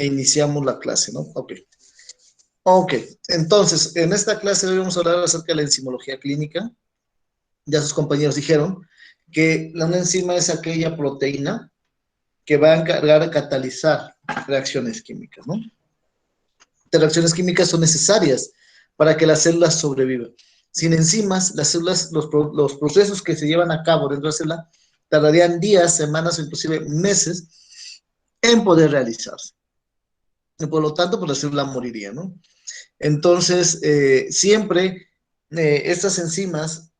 e iniciamos la clase, ¿no? Ok. Ok, entonces, en esta clase hoy vamos a hablar acerca de la enzimología clínica. Ya sus compañeros dijeron que una enzima es aquella proteína que va a encargar de catalizar reacciones químicas, ¿no? Las reacciones químicas son necesarias para que las células sobrevivan. Sin enzimas, las células, los procesos que se llevan a cabo dentro de la célula tardarían días, semanas o inclusive meses en poder realizarse. Y por lo tanto, pues la célula moriría, ¿no? Entonces, siempre estas enzimas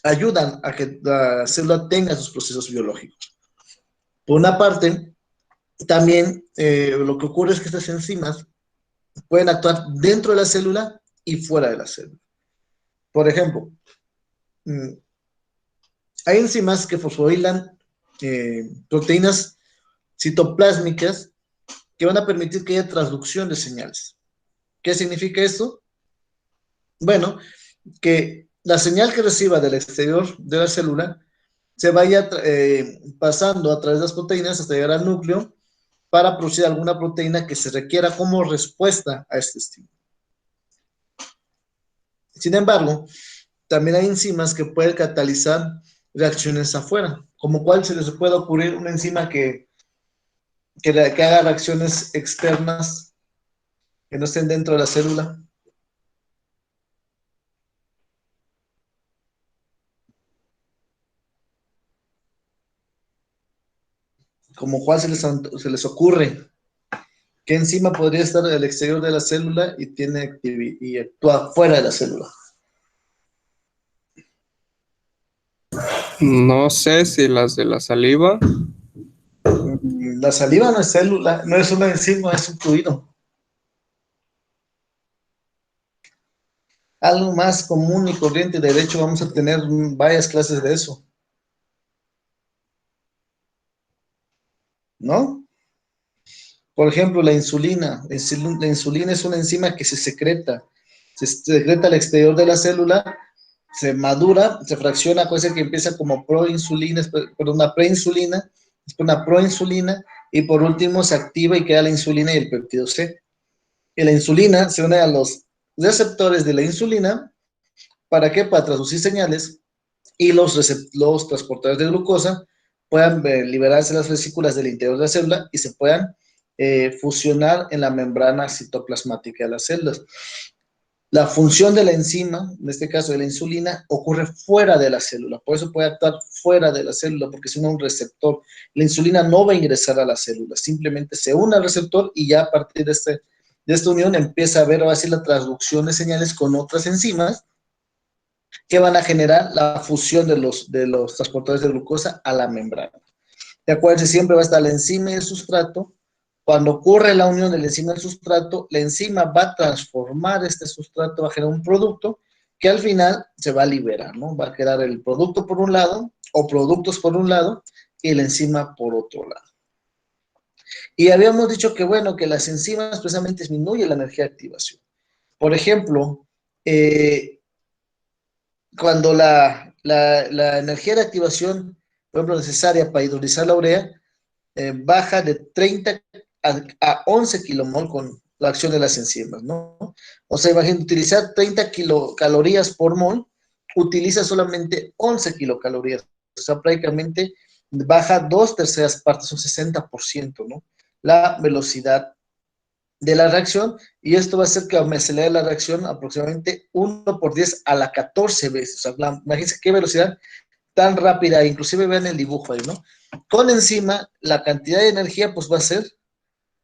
ayudan a que la célula tenga sus procesos biológicos. Por una parte, también lo que ocurre es que estas enzimas pueden actuar dentro de la célula y fuera de la célula. Por ejemplo, hay enzimas que fosforilan proteínas citoplásmicas que van a permitir que haya transducción de señales. ¿Qué significa esto? Bueno, que la señal que reciba del exterior de la célula se vaya pasando a través de las proteínas hasta llegar al núcleo para producir alguna proteína que se requiera como respuesta a este estímulo. Sin embargo, también hay enzimas que pueden catalizar reacciones afuera, como cuál se les puede ocurrir una enzima que haga reacciones externas que no estén dentro de la célula. Como cuál se les ocurre. ¿Qué enzima podría estar al exterior de la célula y, y actúa fuera de la célula? No sé si las de la saliva. La saliva no es célula, no es una enzima, es un fluido. Algo más común y corriente, de hecho vamos a tener varias clases de eso, ¿no? Por ejemplo, la insulina. La insulina es una enzima que se secreta al exterior de la célula, se madura, se fracciona, puede ser que empieza como proinsulina, perdón, una preinsulina, después una proinsulina, y por último se activa y queda la insulina y el péptido C. Y la insulina se une a los receptores de la insulina. ¿Para qué? Para traducir señales y los transportadores de glucosa puedan liberarse las vesículas del interior de la célula y se puedan fusionar en la membrana citoplasmática de las células. La función de la enzima, en este caso de la insulina, ocurre fuera de la célula, por eso puede actuar fuera de la célula, porque es un receptor. La insulina no va a ingresar a la célula, simplemente se une al receptor y ya a partir de esta unión empieza a haber así la transducción de señales con otras enzimas que van a generar la fusión de los transportadores de glucosa a la membrana. De acuerdo, siempre va a estar la enzima y el sustrato. Cuando ocurre la unión de la enzima y el sustrato, la enzima va a transformar este sustrato, va a generar un producto que al final se va a liberar, ¿no? Va a quedar el producto por un lado, o productos por un lado, y la enzima por otro lado. Y habíamos dicho que, bueno, que las enzimas precisamente disminuyen la energía de activación. Por ejemplo, cuando la energía de activación, por ejemplo, necesaria para hidrolizar la urea, baja de 30 a 11 kilomol con la acción de las enzimas, ¿no? O sea, imagínate, utilizar 30 kilocalorías por mol, utiliza solamente 11 kilocalorías. O sea, prácticamente baja 2/3 partes, un 60%, ¿no? La velocidad de la reacción, y esto va a hacer que acelere la reacción aproximadamente 1/10 a la 14 veces. O sea, imagínense qué velocidad tan rápida, inclusive vean el dibujo ahí, ¿no? Con enzima, la cantidad de energía pues va a ser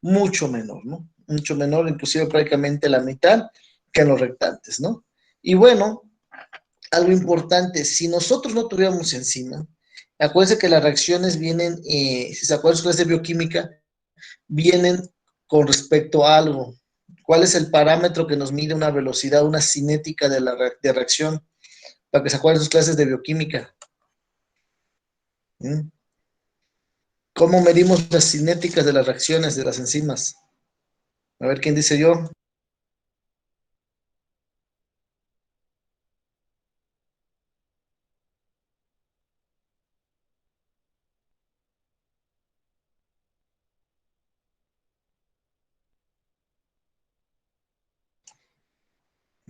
mucho menor, ¿no? Mucho menor, inclusive prácticamente la mitad que en los reactantes, ¿no? Y bueno, algo importante, si nosotros no tuviéramos enzima, acuérdense que las reacciones vienen, si se acuerdan de su clase de bioquímica, vienen con respecto a algo. ¿Cuál es el parámetro que nos mide una velocidad, una cinética de reacción? Para que se acuerden sus clases de bioquímica. ¿Mm? ¿Cómo medimos las cinéticas de las reacciones de las enzimas? A ver quién dice yo.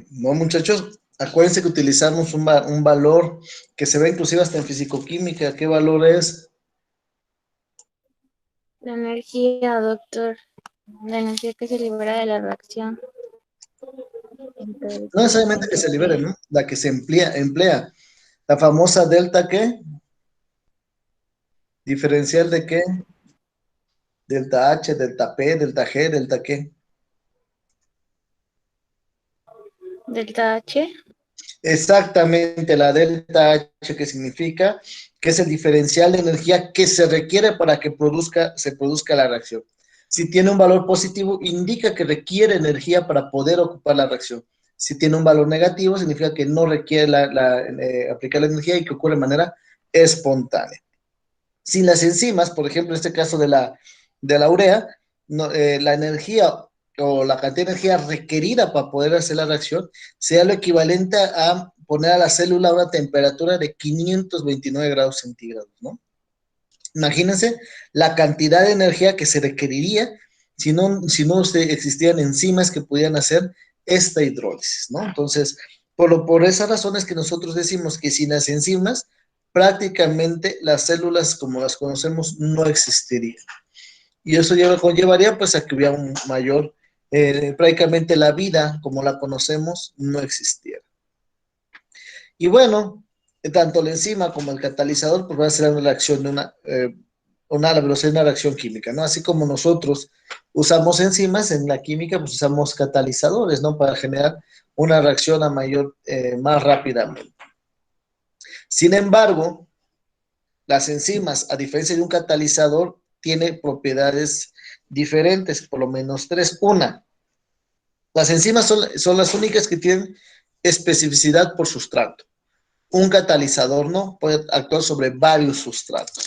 No, muchachos, acuérdense que utilizamos un valor que se ve inclusive hasta en fisicoquímica. ¿Qué valor es? La energía, doctor. La energía que se libera de la reacción. No necesariamente que se libere, ¿no? La que se emplea. La famosa delta, ¿qué? ¿Diferencial de qué? Delta H, delta P, delta G, delta qué. Delta H. Exactamente, la delta H, que significa que es el diferencial de energía que se requiere para que se produzca la reacción. Si tiene un valor positivo, indica que requiere energía para poder ocupar la reacción. Si tiene un valor negativo, significa que no requiere aplicar la energía y que ocurre de manera espontánea. Sin las enzimas, por ejemplo, en este caso de la urea, no, la energía o la cantidad de energía requerida para poder hacer la reacción sea lo equivalente a poner a la célula a una temperatura de 529 grados centígrados, ¿no? Imagínense la cantidad de energía que se requeriría si no existían enzimas que pudieran hacer esta hidrólisis, ¿no? Entonces, por esas razones que nosotros decimos que sin las enzimas, prácticamente las células como las conocemos no existirían. Y eso conllevaría pues a que hubiera un mayor, prácticamente la vida como la conocemos no existiera. Y bueno, tanto la enzima como el catalizador pues van a ser una reacción de la velocidad de una reacción química, ¿no? Así como nosotros usamos enzimas, en la química pues usamos catalizadores, ¿no? Para generar una reacción más rápidamente. Sin embargo, las enzimas, a diferencia de un catalizador, tienen propiedades diferentes, por lo menos tres. Una, las enzimas son las únicas que tienen especificidad por sustrato. Un catalizador no puede actuar sobre varios sustratos.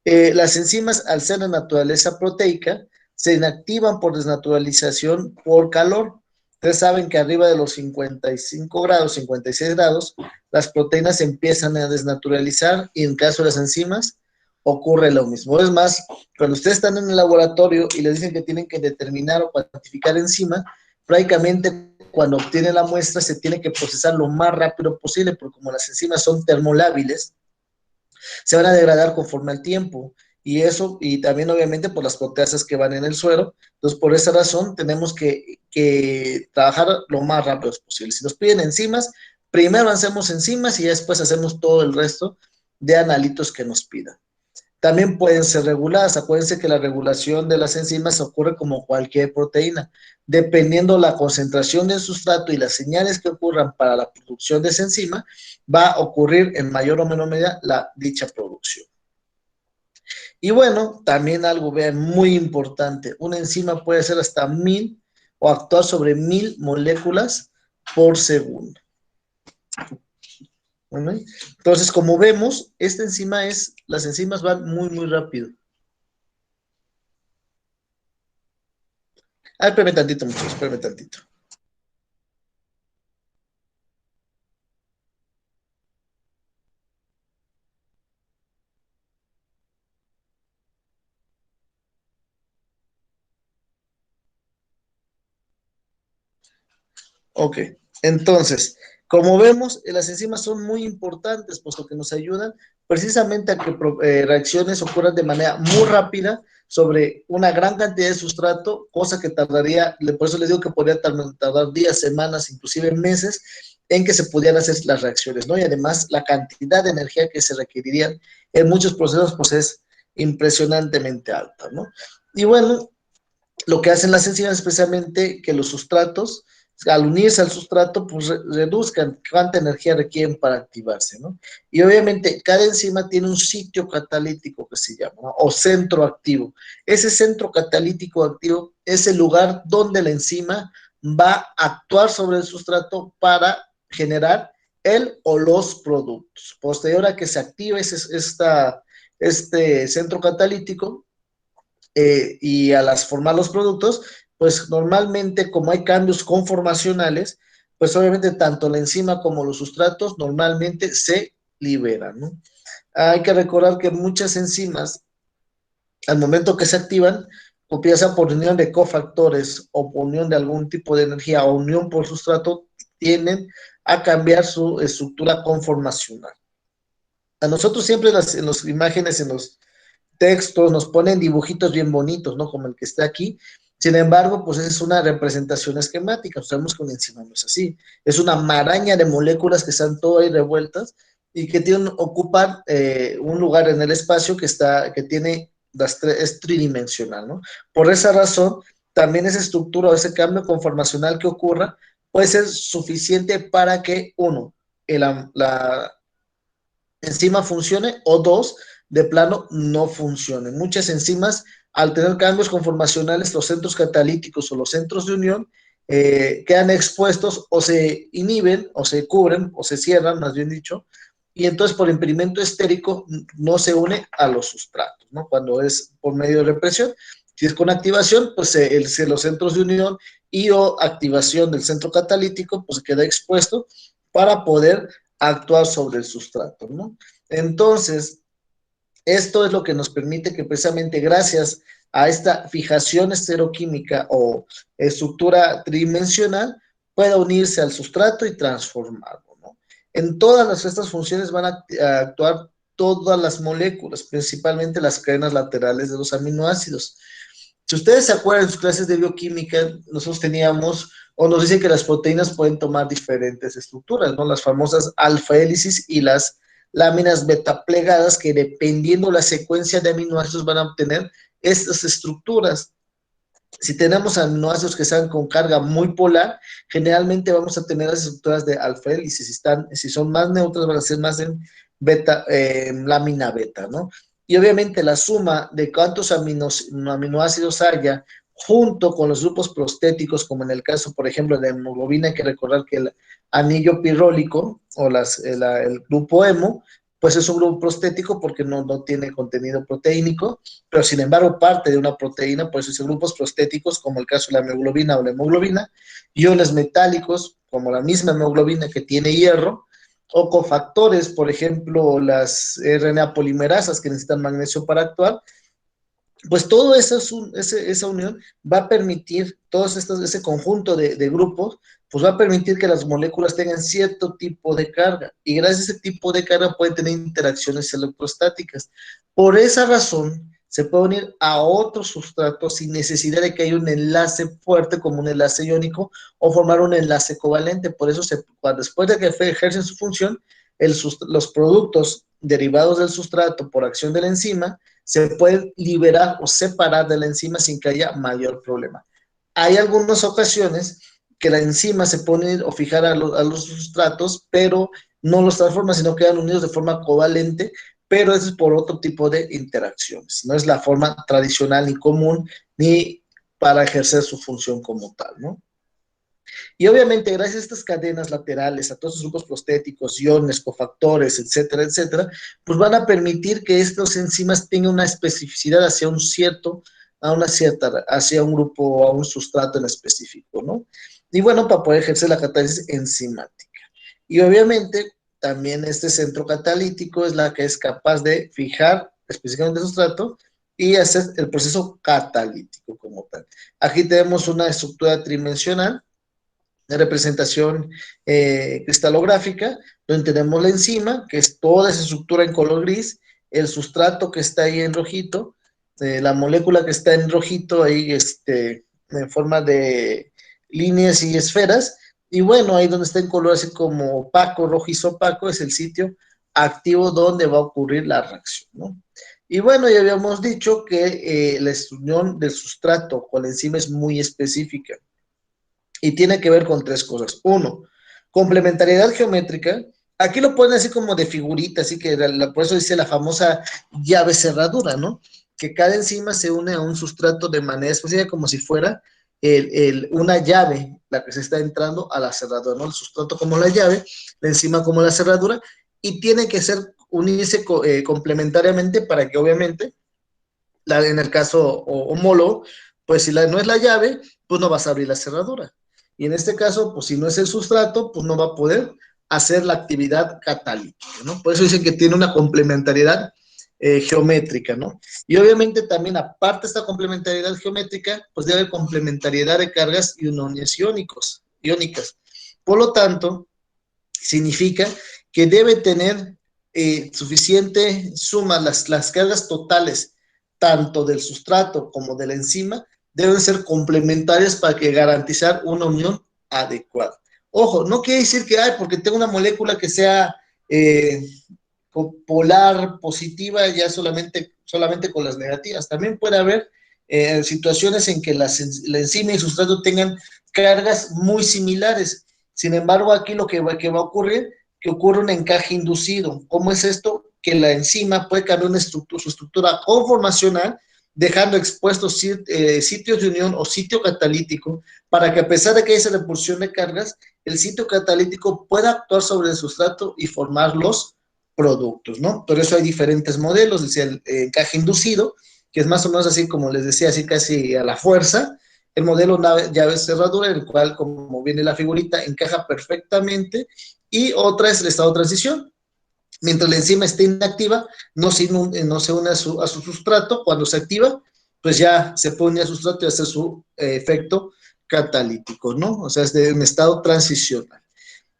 Las enzimas, al ser de naturaleza proteica, se inactivan por desnaturalización por calor. Ustedes saben que arriba de los 55 grados, 56 grados, las proteínas empiezan a desnaturalizar y en caso de las enzimas ocurre lo mismo. Es más, cuando ustedes están en el laboratorio y les dicen que tienen que determinar o cuantificar enzima, prácticamente cuando obtienen la muestra se tiene que procesar lo más rápido posible, porque como las enzimas son termolábiles, se van a degradar conforme al tiempo. Y eso, y también obviamente por las proteasas que van en el suero. Entonces, por esa razón, tenemos que trabajar lo más rápido posible. Si nos piden enzimas, primero hacemos enzimas y después hacemos todo el resto de analitos que nos pidan. También pueden ser reguladas. Acuérdense que la regulación de las enzimas ocurre como cualquier proteína. Dependiendo la concentración del sustrato y las señales que ocurran para la producción de esa enzima, va a ocurrir en mayor o menor medida dicha producción. Y bueno, también algo, vean, muy importante. Una enzima puede ser hasta 1000 o actuar sobre 1000 moléculas por segundo. Bueno, entonces, como vemos, las enzimas van muy, muy rápido. Espérame tantito, muchachos, espérame tantito. Ok, entonces, como vemos, las enzimas son muy importantes, puesto que nos ayudan precisamente a que reacciones ocurran de manera muy rápida sobre una gran cantidad de sustrato, cosa que tardaría, por eso les digo que podría tardar días, semanas, inclusive meses, en que se pudieran hacer las reacciones, ¿no? Y además, la cantidad de energía que se requerirían en muchos procesos, pues es impresionantemente alta, ¿no? Y bueno, lo que hacen las enzimas es especialmente que los sustratos, al unirse al sustrato, pues reduzcan cuánta energía requieren para activarse, ¿no? Y obviamente cada enzima tiene un sitio catalítico que se llama, ¿no? O centro activo. Ese centro catalítico activo es el lugar donde la enzima va a actuar sobre el sustrato para generar el o los productos. Posterior a que se active este centro catalítico, y al formar los productos, pues normalmente como hay cambios conformacionales, pues obviamente tanto la enzima como los sustratos normalmente se liberan, ¿no? Hay que recordar que muchas enzimas, al momento que se activan, o ya sea por unión de cofactores o por unión de algún tipo de energía o unión por sustrato, tienden a cambiar su estructura conformacional. A nosotros siempre en las imágenes, en los textos, nos ponen dibujitos bien bonitos, ¿no? Como el que está aquí. Sin embargo, pues es una representación esquemática. Sabemos que una enzima no es así. Es una maraña de moléculas que están todas ahí revueltas y que ocupan un lugar en el espacio que tiene es tridimensional, ¿no? Por esa razón, también esa estructura o ese cambio conformacional que ocurra puede ser suficiente para que, uno, la enzima funcione, o dos, de plano no funcione. Muchas enzimas, al tener cambios conformacionales, los centros catalíticos o los centros de unión quedan expuestos o se inhiben o se cubren o se cierran, más bien dicho, y entonces por impedimento estérico no se une a los sustratos, ¿no? Cuando es por medio de represión. Si es con activación, pues los centros de unión y o activación del centro catalítico, pues queda expuesto para poder actuar sobre el sustrato, ¿no? Entonces, esto es lo que nos permite que precisamente gracias a esta fijación estereoquímica o estructura tridimensional pueda unirse al sustrato y transformarlo, ¿no? En todas estas funciones van a actuar todas las moléculas, principalmente las cadenas laterales de los aminoácidos. Si ustedes se acuerdan en sus clases de bioquímica, nosotros teníamos, o nos dicen que las proteínas pueden tomar diferentes estructuras, ¿no? Las famosas alfa-hélices y las láminas beta plegadas, que dependiendo la secuencia de aminoácidos van a obtener estas estructuras. Si tenemos aminoácidos que sean con carga muy polar, generalmente vamos a tener las estructuras de alfa-hélices. Si son más neutras, van a ser más en beta, lámina beta, ¿no? Y obviamente la suma de cuántos aminoácidos haya junto con los grupos prostéticos, como en el caso, por ejemplo, de hemoglobina, hay que recordar que el anillo pirólico o el grupo hemo, pues es un grupo prostético porque no tiene contenido proteínico, pero sin embargo parte de una proteína, por eso son grupos prostéticos, como el caso de la mioglobina o la hemoglobina, iones metálicos, como la misma hemoglobina que tiene hierro, o cofactores, por ejemplo, las RNA polimerasas que necesitan magnesio para actuar. Pues todo eso esa unión va a permitir, ese conjunto de grupos, pues va a permitir que las moléculas tengan cierto tipo de carga, y gracias a ese tipo de carga pueden tener interacciones electrostáticas. Por esa razón, se puede unir a otro sustrato sin necesidad de que haya un enlace fuerte como un enlace iónico o formar un enlace covalente. Por eso, después de que ejercen su función, los productos derivados del sustrato por acción de la enzima se pueden liberar o separar de la enzima sin que haya mayor problema. Hay algunas ocasiones que la enzima se pone o fijar a los sustratos, pero no los transforma, sino quedan unidos de forma covalente, pero eso es por otro tipo de interacciones. No es la forma tradicional ni común, ni para ejercer su función como tal, ¿no? Y obviamente, gracias a estas cadenas laterales, a todos los grupos prostéticos, iones, cofactores, etcétera, etcétera, pues van a permitir que estas enzimas tengan una especificidad hacia hacia un grupo o a un sustrato en específico, ¿no? Y bueno, para poder ejercer la catálisis enzimática. Y obviamente, también este centro catalítico es la que es capaz de fijar específicamente el sustrato y hacer el proceso catalítico como tal. Aquí tenemos una estructura tridimensional de representación cristalográfica, donde tenemos la enzima, que es toda esa estructura en color gris, el sustrato que está ahí en rojito, la molécula que está en rojito ahí en forma de líneas y esferas, y bueno, ahí donde está en color así como opaco, rojizo opaco, es el sitio activo donde va a ocurrir la reacción, ¿no? Y bueno, ya habíamos dicho que la unión del sustrato con la enzima es muy específica y tiene que ver con tres cosas. Uno, complementariedad geométrica. Aquí lo ponen así como de figurita, así que por eso dice la famosa llave cerradura, ¿no? Que cada enzima se une a un sustrato de manera específica, como si fuera una llave, la que se está entrando a la cerradura, ¿no? El sustrato como la llave, la enzima como la cerradura, y tiene que unirse complementariamente para que obviamente, en el caso homólogo, pues si no es la llave, pues no vas a abrir la cerradura. Y en este caso, pues si no es el sustrato, pues no va a poder hacer la actividad catalítica, ¿no? Por eso dicen que tiene una complementariedad geométrica, ¿no? Y obviamente también, aparte de esta complementariedad geométrica, pues debe haber complementariedad de cargas iones iónicas. Por lo tanto, significa que debe tener suficiente suma, las cargas totales, tanto del sustrato como de la enzima, deben ser complementarias para que garantizar una unión adecuada. Ojo, no quiere decir que, porque tengo una molécula que sea polar positiva, ya solamente con las negativas. También puede haber situaciones en que la enzima y el sustrato tengan cargas muy similares. Sin embargo, aquí lo que va a ocurrir, que ocurre un encaje inducido. ¿Cómo es esto? Que la enzima puede cambiar su estructura conformacional, dejando expuestos sitios de unión o sitio catalítico, para que a pesar de que haya esa repulsión de cargas, el sitio catalítico pueda actuar sobre el sustrato y formar los productos, ¿no? Por eso hay diferentes modelos, decía el encaje inducido, que es más o menos así como les decía, así casi a la fuerza, el modelo llave cerradura, el cual, como viene la figurita, encaja perfectamente, y otra es el estado de transición. Mientras la enzima esté inactiva, no se une a su sustrato. Cuando se activa, pues ya se pone a sustrato y hace su efecto catalítico, ¿no? O sea, es de un estado transicional.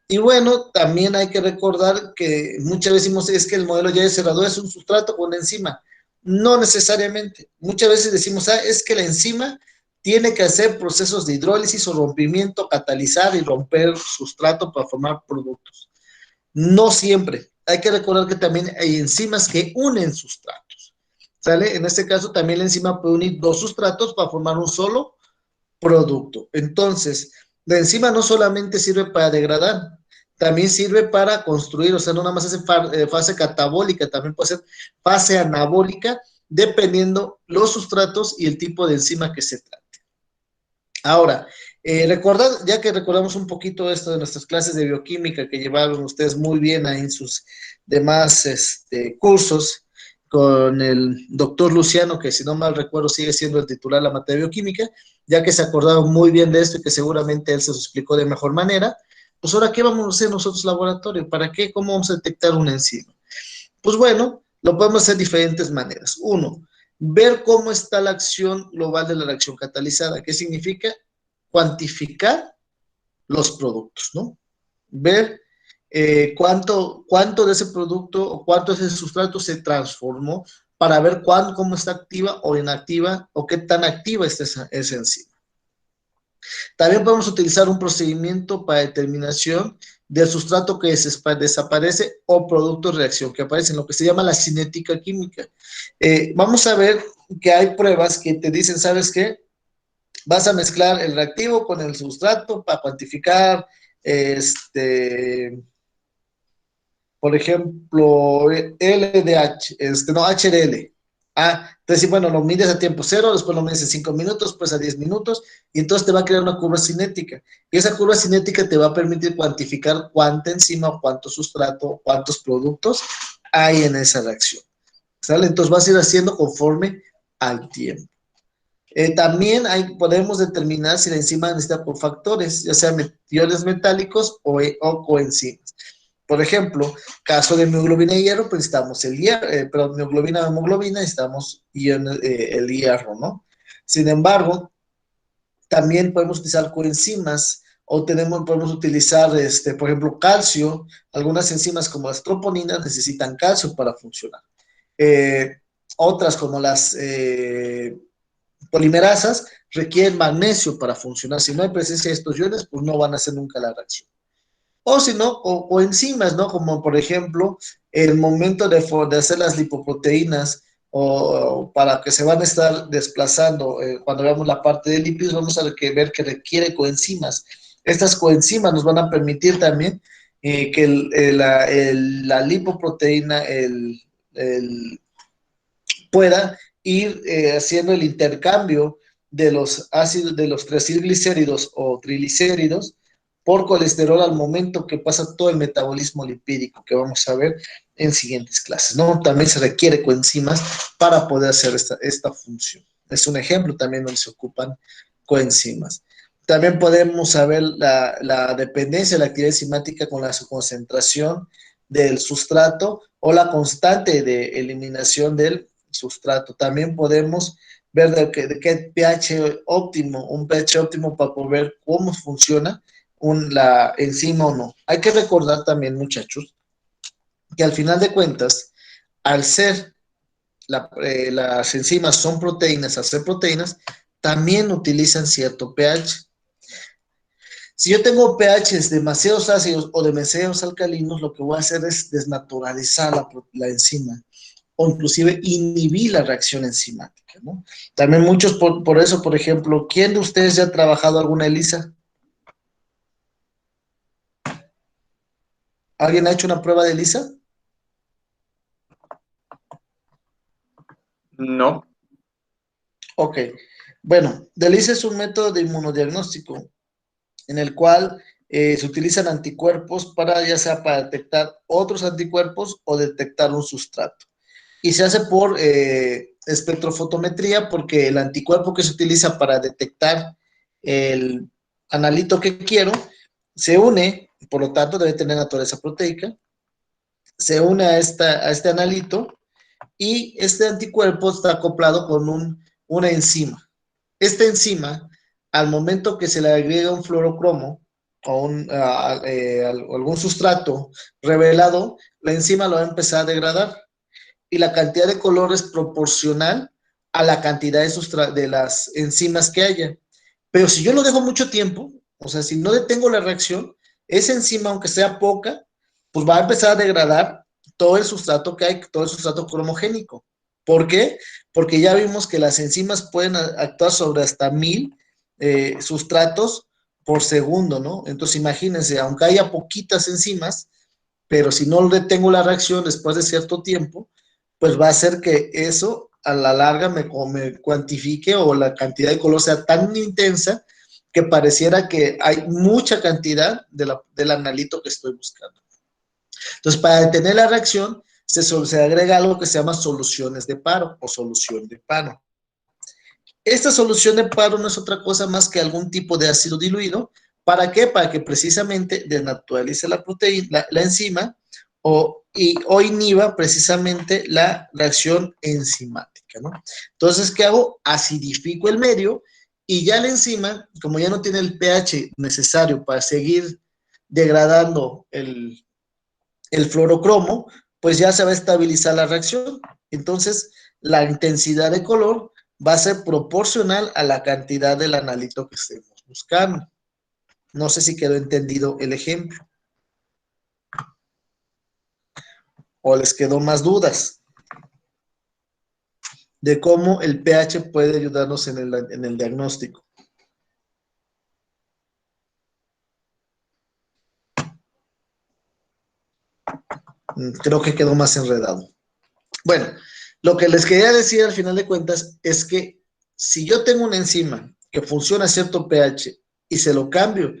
Y bueno, también hay que recordar que muchas veces decimos, es que el modelo llave cerradura es un sustrato con enzima. No necesariamente. Muchas veces decimos, es que la enzima tiene que hacer procesos de hidrólisis o rompimiento, catalizar y romper sustrato para formar productos. No siempre. Hay que recordar que también hay enzimas que unen sustratos. ¿Sale? En este caso también la enzima puede unir dos sustratos para formar un solo producto. Entonces, la enzima no solamente sirve para degradar, también sirve para construir, o sea, no nada más hace fase catabólica, también puede ser fase anabólica, dependiendo los sustratos y el tipo de enzima que se trate. Ahora, ya que recordamos un poquito esto de nuestras clases de bioquímica que llevaron ustedes muy bien ahí en sus demás cursos, con el doctor Luciano, que si no mal recuerdo sigue siendo el titular de la materia de bioquímica, ya que se acordaron muy bien de esto y que seguramente él se los explicó de mejor manera. Pues ahora, ¿qué vamos a hacer nosotros laboratorio? ¿Para qué? ¿Cómo vamos a detectar una enzima? Pues bueno, lo podemos hacer de diferentes maneras. Uno, ver cómo está la acción global de la reacción catalizada. ¿Qué significa? Cuantificar los productos, ¿no? Ver cuánto de ese producto o cuánto de ese sustrato se transformó, para ver cómo está activa o inactiva, o qué tan activa está esa enzima. También podemos utilizar un procedimiento para determinación del sustrato que desaparece o producto de reacción que aparece, en lo que se llama la cinética química. Vamos a ver que hay pruebas que te dicen, ¿sabes qué? Vas a mezclar el reactivo con el sustrato para cuantificar, por ejemplo, LDH, no, HDL. Entonces, bueno, lo mides a tiempo cero, después lo mides en 5 minutos, pues a 10 minutos, y entonces te va a crear una curva cinética. Y esa curva cinética te va a permitir cuantificar cuánta enzima, o cuánto sustrato, cuántos productos hay en esa reacción. ¿Sale? Entonces vas a ir haciendo conforme al tiempo. También podemos determinar si la enzima necesita cofactores, ya sea iones metálicos o coenzimas. Por ejemplo, caso de mioglobina y hierro, pues necesitamos mioglobina o hemoglobina, necesitamos el hierro, ¿no? Sin embargo, también podemos utilizar coenzimas o podemos utilizar, por ejemplo, calcio. Algunas enzimas como las troponinas necesitan calcio para funcionar. Otras como las polimerasas requieren magnesio para funcionar. Si no hay presencia de estos iones, pues no van a hacer nunca la reacción. O si no, o enzimas, ¿no? Como por ejemplo, el momento de hacer las lipoproteínas, o para que se van a estar desplazando, cuando veamos la parte de lípidos, vamos a ver que requiere coenzimas. Estas coenzimas nos van a permitir también que la lipoproteína pueda ir haciendo el intercambio de los ácidos, de los triacilglicéridos o triglicéridos por colesterol al momento que pasa todo el metabolismo lipídico, que vamos a ver en siguientes clases, ¿no? También se requiere coenzimas para poder hacer esta función. Es un ejemplo también donde se ocupan coenzimas. También podemos saber la dependencia de la actividad enzimática con la concentración del sustrato o la constante de eliminación del sustrato. También podemos ver de qué pH óptimo, un pH óptimo para poder ver cómo funciona la enzima o no. Hay que recordar también, muchachos, que al final de cuentas, al ser las enzimas son proteínas, al ser proteínas, también utilizan cierto pH. Si yo tengo pHs demasiados ácidos o demasiados alcalinos, lo que voy a hacer es desnaturalizar la enzima o inclusive inhibir la reacción enzimática, ¿no? También muchos, por eso, por ejemplo, ¿quién de ustedes ya ha trabajado alguna ELISA? ¿Alguien ha hecho una prueba de ELISA? No. Ok. Bueno, ELISA es un método de inmunodiagnóstico en el cual se utilizan anticuerpos ya sea para detectar otros anticuerpos o detectar un sustrato. Y se hace por espectrofotometría porque el anticuerpo que se utiliza para detectar el analito que quiero se une, por lo tanto debe tener naturaleza proteica, se une a este analito y este anticuerpo está acoplado con una enzima. Esta enzima, al momento que se le agrega un fluorocromo o algún sustrato revelado, la enzima lo va a empezar a degradar y la cantidad de color es proporcional a la cantidad de las enzimas que haya. Pero si yo lo dejo mucho tiempo, o sea, si no detengo la reacción, esa enzima, aunque sea poca, pues va a empezar a degradar todo el sustrato que hay, todo el sustrato cromogénico. ¿Por qué? Porque ya vimos que las enzimas pueden actuar sobre hasta 1000 sustratos por segundo, ¿no? Entonces imagínense, aunque haya poquitas enzimas, pero si no detengo la reacción después de cierto tiempo, pues va a hacer que eso a la larga me cuantifique o la cantidad de color sea tan intensa que pareciera que hay mucha cantidad del analito que estoy buscando. Entonces, para detener la reacción, se agrega algo que se llama soluciones de paro o solución de paro. Esta solución de paro no es otra cosa más que algún tipo de ácido diluido. ¿Para qué? Para que precisamente desnaturalice la proteína, la enzima, o inhiba precisamente la reacción enzimática, ¿no? Entonces, ¿qué hago? Acidifico el medio y ya la enzima, como ya no tiene el pH necesario para seguir degradando el fluorocromo, pues ya se va a estabilizar la reacción. Entonces, la intensidad de color va a ser proporcional a la cantidad del analito que estemos buscando. No sé si quedó entendido el ejemplo. ¿O les quedó más dudas de cómo el pH puede ayudarnos en el diagnóstico? Creo que quedó más enredado. Bueno, lo que les quería decir al final de cuentas es que si yo tengo una enzima que funciona a cierto pH y se lo cambio,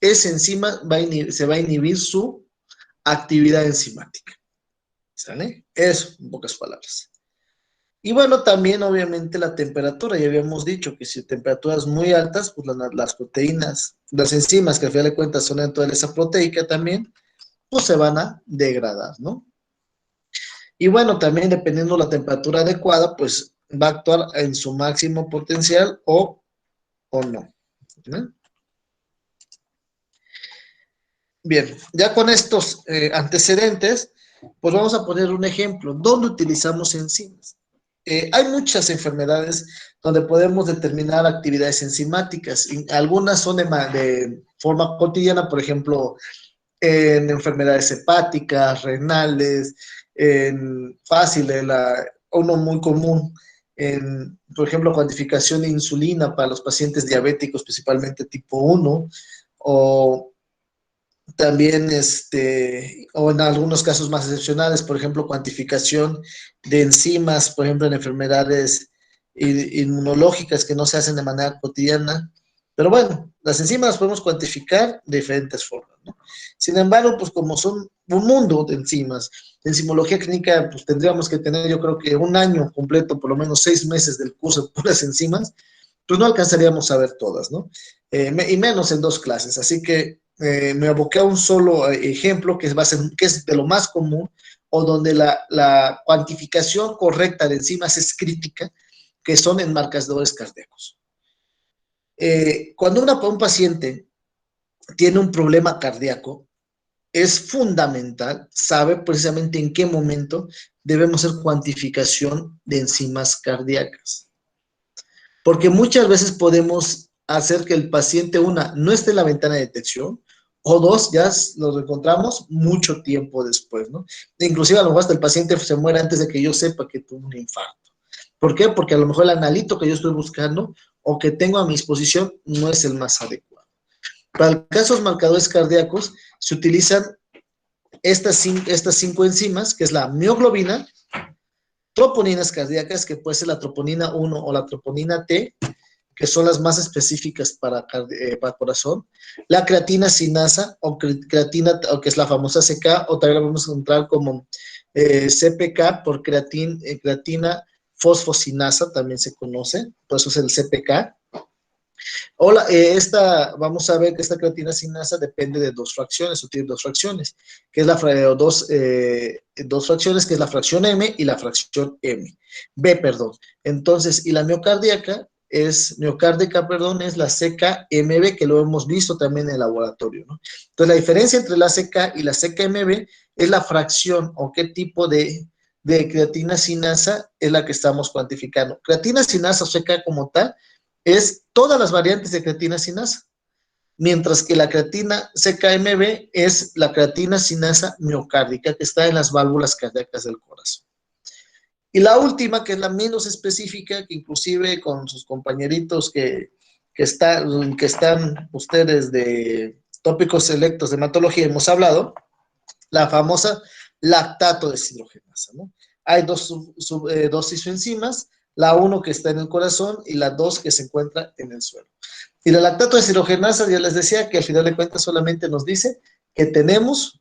esa enzima se va a inhibir su actividad enzimática. ¿Sale? Eso, en pocas palabras. Y bueno, también obviamente la temperatura, ya habíamos dicho que si temperaturas muy altas, pues las proteínas, las enzimas que al final de cuentas son dentro de esa proteica también, pues se van a degradar, ¿no? Y bueno, también dependiendo de la temperatura adecuada, pues va a actuar en su máximo potencial o no. ¿No? Bien, ya con estos antecedentes, pues vamos a poner un ejemplo. ¿Dónde utilizamos enzimas? Hay muchas enfermedades donde podemos determinar actividades enzimáticas. Algunas son de forma cotidiana, por ejemplo, en enfermedades hepáticas, renales, uno muy común, por ejemplo, cuantificación de insulina para los pacientes diabéticos, principalmente tipo 1, o también, o en algunos casos más excepcionales, por ejemplo, cuantificación de enzimas, por ejemplo, en enfermedades inmunológicas que no se hacen de manera cotidiana. Pero bueno, las enzimas las podemos cuantificar de diferentes formas, ¿no? Sin embargo, pues como son un mundo de enzimas, de enzimología clínica, pues tendríamos que tener, yo creo que un año completo, por lo menos 6 meses del curso de puras enzimas, pues no alcanzaríamos a ver todas, ¿no? Y menos en 2 clases. Así que me aboqué a un solo ejemplo que es de lo más común o donde la cuantificación correcta de enzimas es crítica, que son en marcadores cardíacos. Cuando un paciente tiene un problema cardíaco, es fundamental saber precisamente en qué momento debemos hacer cuantificación de enzimas cardíacas. Porque muchas veces podemos hacer que el paciente, una, no esté en la ventana de detección, o dos, ya lo encontramos mucho tiempo después, ¿no? Inclusive a lo mejor hasta el paciente se muere antes de que yo sepa que tuvo un infarto. ¿Por qué? Porque a lo mejor el analito que yo estoy buscando o que tengo a mi disposición no es el más adecuado. Para casos marcadores cardíacos se utilizan estas cinco enzimas, que es la mioglobina, troponinas cardíacas, que puede ser la troponina 1 o la troponina T, que son las más específicas para corazón, la creatina sinasa o creatina, o que es la famosa CK, o también la vamos a encontrar como CPK por creatina fosfosinasa, también se conoce, por eso es el CPK. Hola, vamos a ver que esta creatina sinasa depende de dos fracciones, o tiene dos fracciones, que es dos fracciones, que es la fracción M y la fracción B, perdón. Entonces, y la miocárdica, es la CKMB, que lo hemos visto también en el laboratorio, ¿no? Entonces, la diferencia entre la CK y la CKMB es la fracción o qué tipo de creatina sinasa es la que estamos cuantificando. Creatina sinasa o CK como tal es todas las variantes de creatina sinasa, mientras que la creatina CKMB es la creatina sinasa miocárdica que está en las válvulas cardíacas del corazón. Y la última, que es la menos específica, que inclusive con sus compañeritos que están ustedes de tópicos selectos de hematología hemos hablado, la famosa lactato deshidrogenasa, ¿no? Hay dos isoenzimas, la 1 que está en el corazón y la 2 que se encuentra en el suelo. Y la lactato deshidrogenasa, ya les decía que al final de cuentas solamente nos dice que tenemos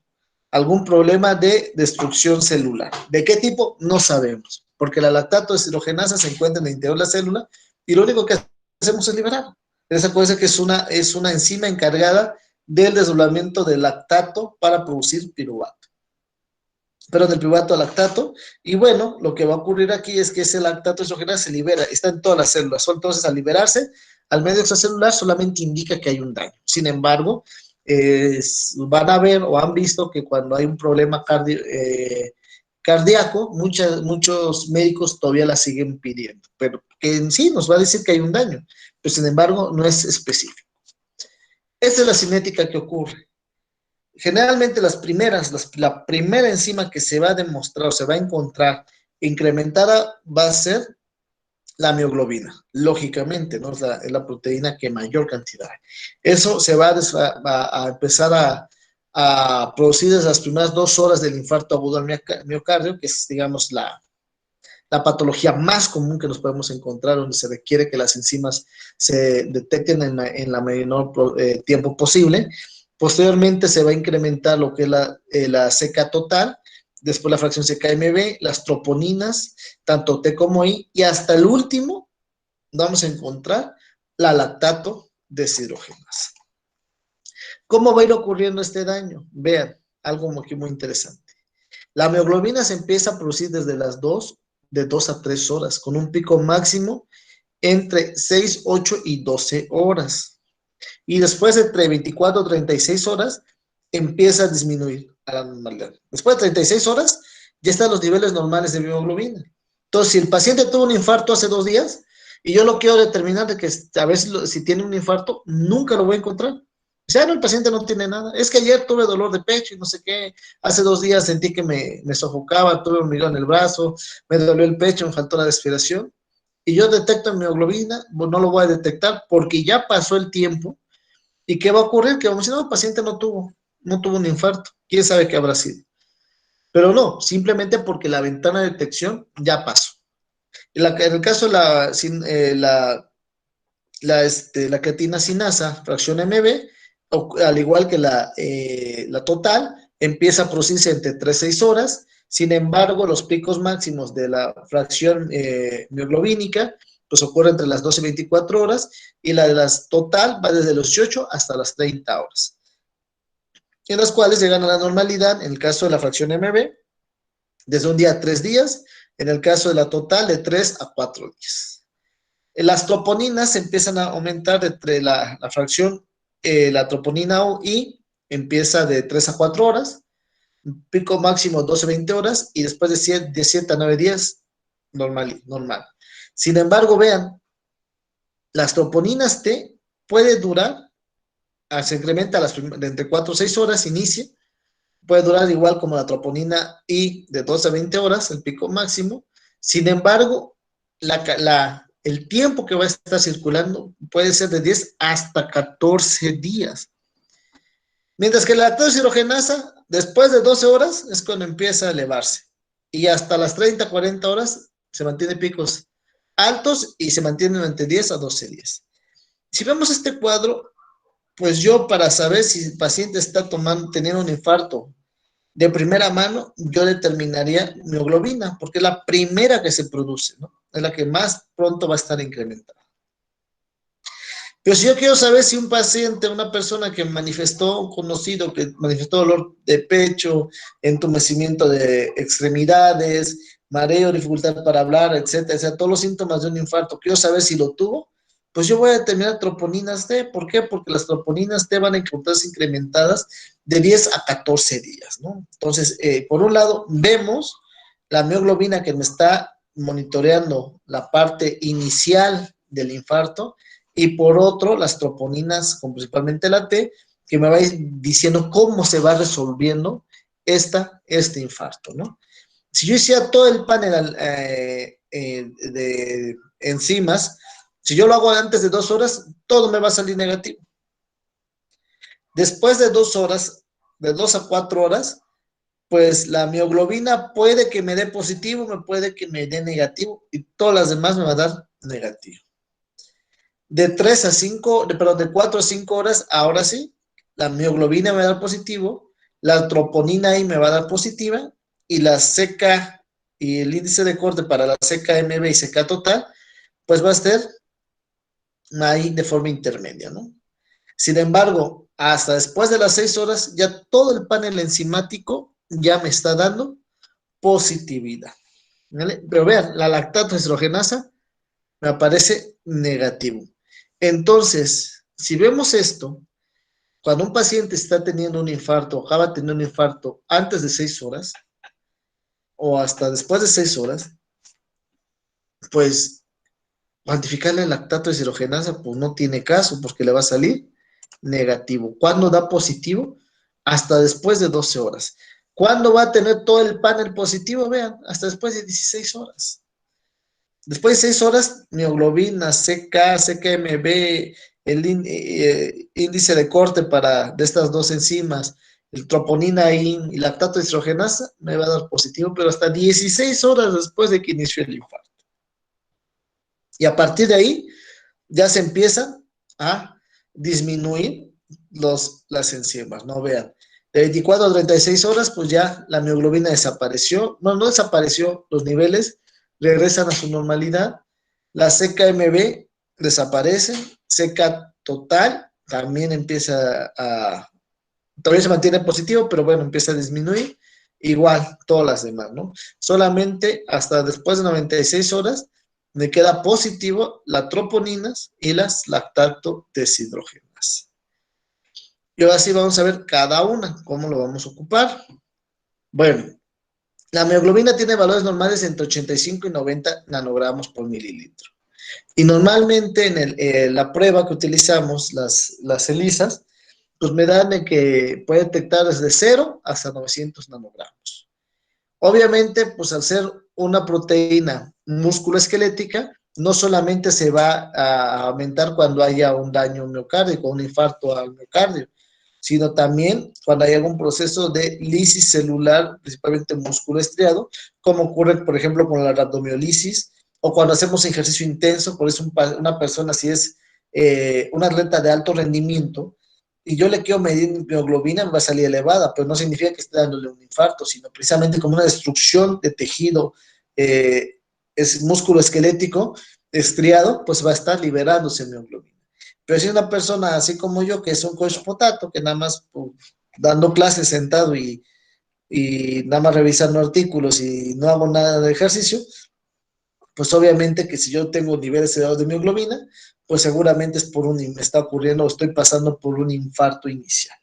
algún problema de destrucción celular. ¿De qué tipo? No sabemos, porque la lactato deshidrogenasa se encuentra en el interior de la célula y lo único que hacemos es liberar. Esa puede ser que es una enzima encargada del desdoblamiento del lactato para producir piruvato. Pero del piruvato al lactato, y bueno, lo que va a ocurrir aquí es que ese lactato deshidrogenasa se libera, está en todas las células, entonces al liberarse al medio extracelular solamente indica que hay un daño. Sin embargo, van a ver o han visto que cuando hay un problema cardíaco, muchos médicos todavía la siguen pidiendo, pero que en sí nos va a decir que hay un daño, pero sin embargo no es específico. Esta es la cinética que ocurre. Generalmente la primera enzima que se va a demostrar o se va a encontrar incrementada va a ser la mioglobina, lógicamente, ¿no? Es la proteína que mayor cantidad hay. Eso se va a empezar a producir desde las primeras 2 horas del infarto agudo al miocardio, que es, digamos, la patología más común que nos podemos encontrar, donde se requiere que las enzimas se detecten en la menor tiempo posible. Posteriormente se va a incrementar lo que es la CK total, después la fracción CKMB, las troponinas, tanto T como I, y hasta el último vamos a encontrar la lactato deshidrogenasa. ¿Cómo va a ir ocurriendo este daño? Vean, algo muy interesante. La mioglobina se empieza a producir desde las 2 a 3 horas, con un pico máximo entre 6, 8 y 12 horas. Y después entre 24 y 36 horas empieza a disminuir a la normalidad. Después de 36 horas ya están los niveles normales de mioglobina. Entonces, si el paciente tuvo un infarto hace 2 días y yo lo quiero determinar de que a ver si tiene un infarto, nunca lo voy a encontrar. O sea, no, el paciente no tiene nada. Es que ayer tuve dolor de pecho y no sé qué. Hace 2 días sentí que me sofocaba, tuve hormigón en el brazo, me dolió el pecho, me faltó la respiración. Y yo detecto mioglobina, no lo voy a detectar porque ya pasó el tiempo. ¿Y qué va a ocurrir? Que vamos a decir, no, el paciente no tuvo un infarto. ¿Quién sabe qué habrá sido? Pero no, simplemente porque la ventana de detección ya pasó. En el caso de la creatina sinasa, fracción MB, al igual que la total, empieza a producirse entre 3 y 6 horas. Sin embargo, los picos máximos de la fracción mioglobínica pues ocurre entre las 12 y 24 horas, y la de las total va desde los 18 hasta las 30 horas, en las cuales llegan a la normalidad, en el caso de la fracción MB, desde un día a 3 días, en el caso de la total, de 3 a 4 días. Las troponinas empiezan a aumentar entre la fracción la troponina I empieza de 3 a 4 horas, pico máximo 12-20 horas, y después de 7 a 9 días, normal. Sin embargo, vean, las troponinas T puede durar, se incrementa de entre 4 a 6 horas, inicia, puede durar igual como la troponina I de 12 a 20 horas, el pico máximo. Sin embargo, el tiempo que va a estar circulando puede ser de 10 hasta 14 días. Mientras que la lactatohidrogenasa, después de 12 horas, es cuando empieza a elevarse. Y hasta las 30, 40 horas se mantiene picos altos y se mantiene entre 10 a 12 días. Si vemos este cuadro, pues yo para saber si el paciente está teniendo un infarto de primera mano, yo determinaría mioglobina, porque es la primera que se produce, ¿no? Es la que más pronto va a estar incrementada. Pero si yo quiero saber si un paciente, una persona que manifestó, un conocido que manifestó dolor de pecho, entumecimiento de extremidades, mareo, dificultad para hablar, etcétera, o sea, todos los síntomas de un infarto, quiero saber si lo tuvo, pues yo voy a determinar troponinas T. ¿Por qué? Porque las troponinas T van a encontrarse incrementadas de 10 a 14 días, ¿no? Entonces, por un lado, vemos la mioglobina que me está monitoreando la parte inicial del infarto, y por otro, las troponinas, principalmente la T, que me va diciendo cómo se va resolviendo este infarto, ¿no? Si yo hiciera todo el panel de enzimas, si yo lo hago antes de 2 horas, todo me va a salir negativo. Después de 2 horas, de 2 a 4 horas, pues la mioglobina puede que me dé positivo, me puede que me dé negativo, y todas las demás me va a dar negativo. De 3 a 5, perdón, de 4 a 5 horas, ahora sí, la mioglobina me va a dar positivo, la troponina I me va a dar positiva, y la CK y el índice de corte para la CKMB y CK total, pues va a estar ahí de forma intermedia, ¿no? Sin embargo, hasta después de las 6 horas, ya todo el panel enzimático ya me está dando positividad, ¿vale? Pero vean, la lactato deshidrogenasa me aparece negativo. Entonces, si vemos esto, cuando un paciente está teniendo un infarto, acaba de tener un infarto antes de 6 horas, o hasta después de 6 horas, pues cuantificarle el lactato deshidrogenasa, pues no tiene caso, porque le va a salir negativo. ¿Cuándo da positivo? Hasta después de 12 horas. ¿Cuándo va a tener todo el panel positivo? Vean, hasta después de 16 horas. Después de 6 horas, mioglobina, CK, CKMB, el índice de corte de estas dos enzimas, el troponina I y lactato deshidrogenasa, me va a dar positivo, pero hasta 16 horas después de que inició el infarto. Y a partir de ahí, ya se empiezan a disminuir las enzimas, ¿no? Vean, de 24 a 36 horas, pues ya la mioglobina desapareció, no desapareció, los niveles regresan a su normalidad, la CKMB desaparece, CK total también todavía se mantiene positivo, pero bueno, empieza a disminuir, igual todas las demás, ¿no? Solamente hasta después de 96 horas me queda positivo las troponinas y las lactato deshidrogenasa. Y ahora sí vamos a ver cada una, cómo lo vamos a ocupar. Bueno, la mioglobina tiene valores normales entre 85 y 90 nanogramos por mililitro. Y normalmente en la prueba que utilizamos, las ELISAs, pues me dan de que puede detectar desde 0 hasta 900 nanogramos. Obviamente, pues al ser una proteína musculoesquelética, no solamente se va a aumentar cuando haya un daño miocárdico, un infarto al miocardio, sino también cuando hay algún proceso de lisis celular, principalmente músculo estriado, como ocurre, por ejemplo, con la rhabdomiolisis, o cuando hacemos ejercicio intenso. Por eso una persona, si es un atleta de alto rendimiento, y yo le quiero medir mi mioglobina, me va a salir elevada, pero no significa que esté dándole un infarto, sino precisamente como una destrucción de tejido es músculo esquelético estriado, pues va a estar liberándose mioglobina. Pero si es una persona así como yo, que es un coach potato, que nada más dando clases sentado y nada más revisando artículos y no hago nada de ejercicio, pues obviamente que si yo tengo niveles elevados de mioglobina, pues seguramente es me está ocurriendo, estoy pasando por un infarto inicial.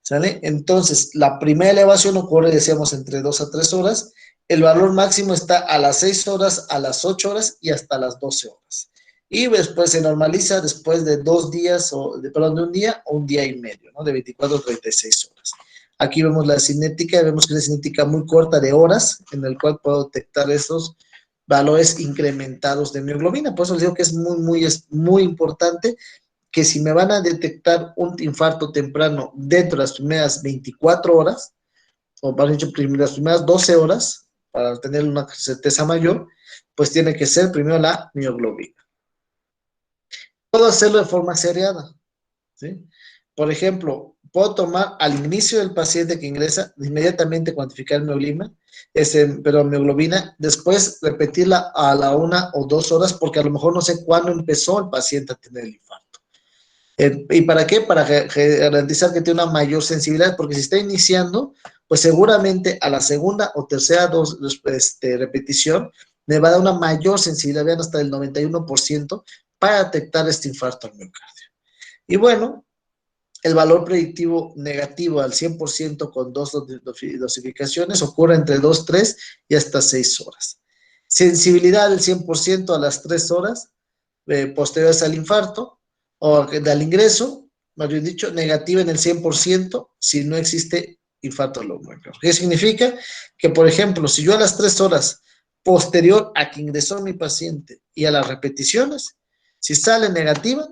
¿Sale? Entonces, la primera elevación ocurre, decíamos, entre 2 a 3 horas. El valor máximo está a las 6 horas, a las 8 horas y hasta las 12 horas. Y después se normaliza después de 2 días, perdón, de un día o un día y medio, ¿no? De 24 a 36 horas. Aquí vemos la cinética, vemos que es una cinética muy corta de horas, en el cual puedo detectar estos valores incrementados de mioglobina. Por eso les digo que es muy importante que si me van a detectar un infarto temprano dentro de las primeras 24 horas, o para dicho, las primeras 12 horas, para tener una certeza mayor, pues tiene que ser primero la mioglobina. Puedo hacerlo de forma seriada, ¿sí? Por ejemplo, puedo tomar al inicio del paciente que ingresa, inmediatamente cuantificar mioglobina, después repetirla a la 1 o 2 horas, porque a lo mejor no sé cuándo empezó el paciente a tener el infarto. ¿Y para qué? Para garantizar que tiene una mayor sensibilidad, porque si está iniciando, pues seguramente a la segunda o tercera repetición me va a dar una mayor sensibilidad, vean, hasta el 91% para detectar este infarto al miocardio. Y bueno, el valor predictivo negativo al 100% con 2 dosificaciones ocurre entre 2, 3 y hasta 6 horas. Sensibilidad del 100% a las 3 horas posteriores al infarto, o al ingreso, más bien dicho, negativa en el 100% si no existe infarto al miocardio. ¿Qué significa? Que, por ejemplo, si yo a las 3 horas posterior a que ingresó mi paciente y a las repeticiones, si sale negativa,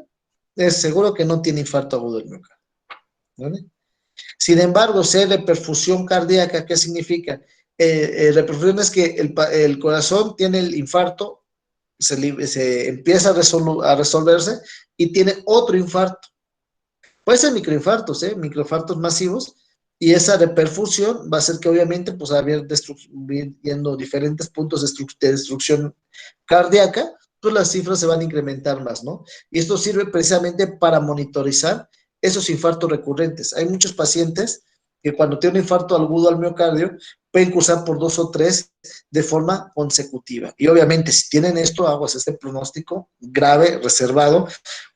es seguro que no tiene infarto agudo del miocardio. ¿Vale? Sin embargo, si hay reperfusión cardíaca, ¿qué significa? Reperfusión es que el corazón tiene el infarto, se empieza a resolverse y tiene otro infarto. Puede ser microinfartos, microinfartos masivos, y esa reperfusión va a hacer que obviamente pues viendo diferentes puntos de destrucción cardíaca, pues las cifras se van a incrementar más, ¿no? Y esto sirve precisamente para monitorizar esos infartos recurrentes. Hay muchos pacientes que cuando tienen un infarto agudo al miocardio pueden cursar por 2 o 3 de forma consecutiva. Y obviamente si tienen esto, aguas, este pronóstico grave, reservado,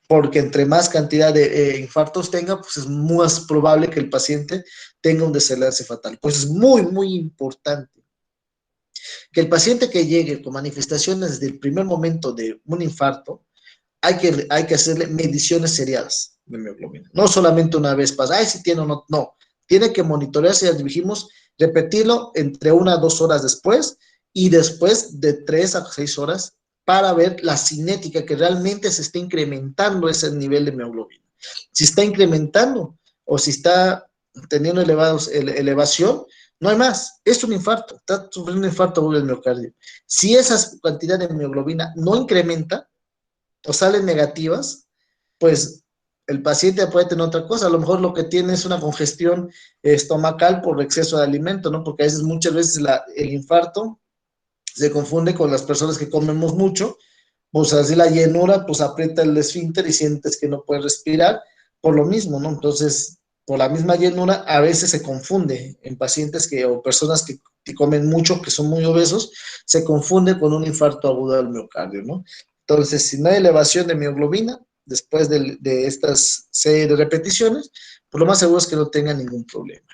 porque entre más cantidad de infartos tenga, pues es más probable que el paciente tenga un desenlace fatal. Pues es muy importante que el paciente que llegue con manifestaciones desde el primer momento de un infarto, hay que hacerle mediciones seriadas de mioglobina. No solamente una vez pasa, si tiene o no, no. Tiene que monitorearse, ya dijimos, repetirlo entre 1 a 2 horas después y después de 3 a 6 horas para ver la cinética, que realmente se está incrementando ese nivel de mioglobina. Si está incrementando o si está teniendo elevación, no hay más, es un infarto, está sufriendo un infarto agudo del miocardio. Si esa cantidad de mioglobina no incrementa o salen negativas, pues el paciente puede tener otra cosa. A lo mejor lo que tiene es una congestión estomacal por exceso de alimento, ¿no? Porque a veces, muchas veces el infarto se confunde con las personas que comemos mucho, pues así la llenura, pues aprieta el esfínter y sientes que no puedes respirar, por lo mismo, ¿no? Entonces, por la misma llenura, a veces se confunde en pacientes o personas que comen mucho, que son muy obesos, se confunde con un infarto agudo del miocardio, ¿no? Entonces, si no hay elevación de mioglobina, después de estas serie de repeticiones, pues lo más seguro es que no tenga ningún problema.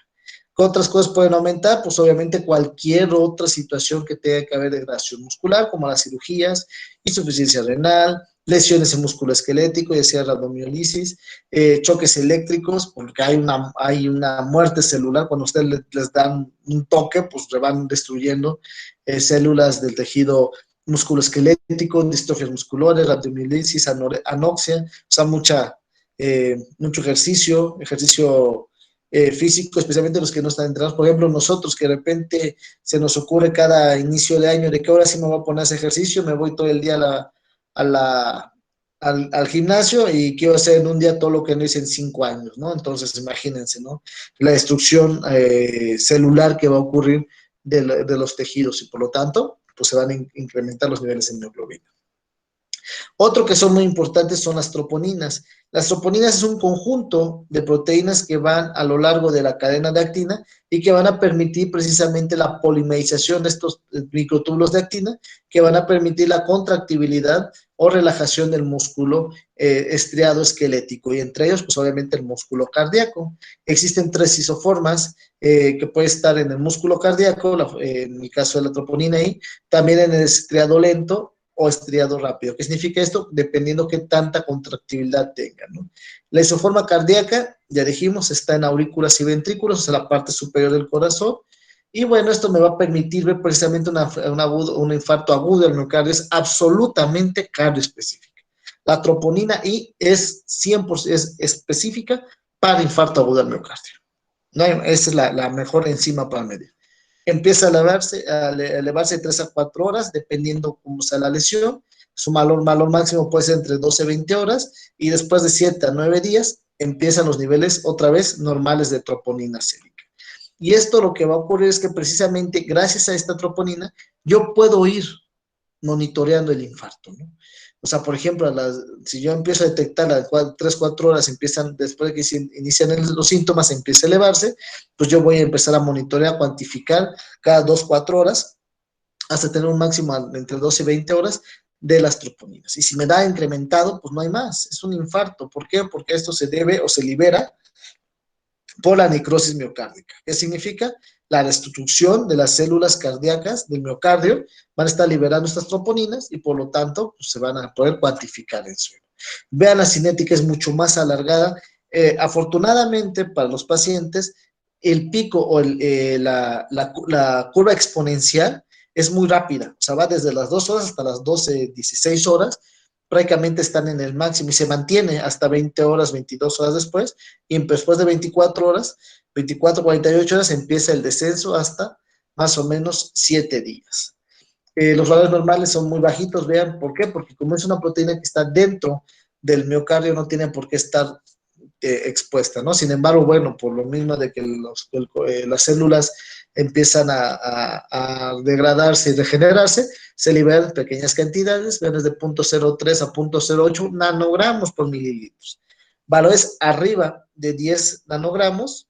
¿Qué otras cosas pueden aumentar? Pues obviamente cualquier otra situación que tenga que haber de degradación muscular, como las cirugías, insuficiencia renal, lesiones en músculo esquelético, ya sea rabdomiolisis, choques eléctricos, porque hay una muerte celular. Cuando ustedes les dan un toque, pues van destruyendo células del tejido musculoesquelético, distrofias musculares, rabdomiolisis, anoxia, o sea, mucho ejercicio físico, especialmente los que no están entrenados. Por ejemplo, nosotros que de repente se nos ocurre cada inicio de año de que ahora sí me voy a poner ese ejercicio, me voy todo el día al gimnasio y quiero hacer en un día todo lo que no hice en 5 años, ¿no? Entonces, imagínense, ¿no? La destrucción celular que va a ocurrir de los tejidos y por lo tanto, pues se van a incrementar los niveles de mioglobina. Otro que son muy importantes son las troponinas. Las troponinas es un conjunto de proteínas que van a lo largo de la cadena de actina y que van a permitir precisamente la polimerización de estos microtúbulos de actina, que van a permitir la contractibilidad o relajación del músculo estriado esquelético, y entre ellos, pues obviamente el músculo cardíaco. Existen 3 isoformas que puede estar en el músculo cardíaco, en el caso de la troponina I, también en el estriado lento o estriado rápido. ¿Qué significa esto? Dependiendo qué tanta contractibilidad tenga, ¿no? La isoforma cardíaca, ya dijimos, está en aurículas y ventrículos, o sea, la parte superior del corazón. Y bueno, esto me va a permitir ver precisamente un infarto agudo del miocardio. Es absolutamente cardioespecífica. La troponina I es 100% es específica para infarto agudo del miocardio. No hay, esa es la mejor enzima para medir. Empieza a elevarse de 3 a 4 horas, dependiendo cómo sea la lesión. Su valor máximo puede ser entre 12 y 20 horas, y después de 7 a 9 días empiezan los niveles otra vez normales de troponina sérica. Y esto lo que va a ocurrir es que precisamente gracias a esta troponina yo puedo ir monitoreando el infarto, ¿no? O sea, por ejemplo, si yo empiezo a detectar a las 3, 4 horas, después de que se inician los síntomas, empieza a elevarse, pues yo voy a empezar a monitorear, a cuantificar cada 2, 4 horas, hasta tener un máximo entre 12 y 20 horas de las troponinas. Y si me da incrementado, pues no hay más, es un infarto. ¿Por qué? Porque esto se debe o se libera por la necrosis miocárdica. ¿Qué significa? La destrucción de las células cardíacas del miocardio van a estar liberando estas troponinas y por lo tanto pues, se van a poder cuantificar en suelo. Vean, la cinética es mucho más alargada. Afortunadamente para los pacientes, el pico o la curva exponencial es muy rápida. O sea, va desde las 2 horas hasta las 12, 16 horas, prácticamente están en el máximo y se mantiene hasta 20 horas, 22 horas después, y después de 24 horas, 24, 48 horas, empieza el descenso hasta más o menos 7 días. Los valores normales son muy bajitos, vean, ¿por qué? Porque como es una proteína que está dentro del miocardio, no tiene por qué estar expuesta, ¿no? Sin embargo, bueno, por lo mismo de que las células empiezan a degradarse y regenerarse, se liberan pequeñas cantidades, vean, desde 0.03 a 0.08 nanogramos por mililitros. Valores arriba de 10 nanogramos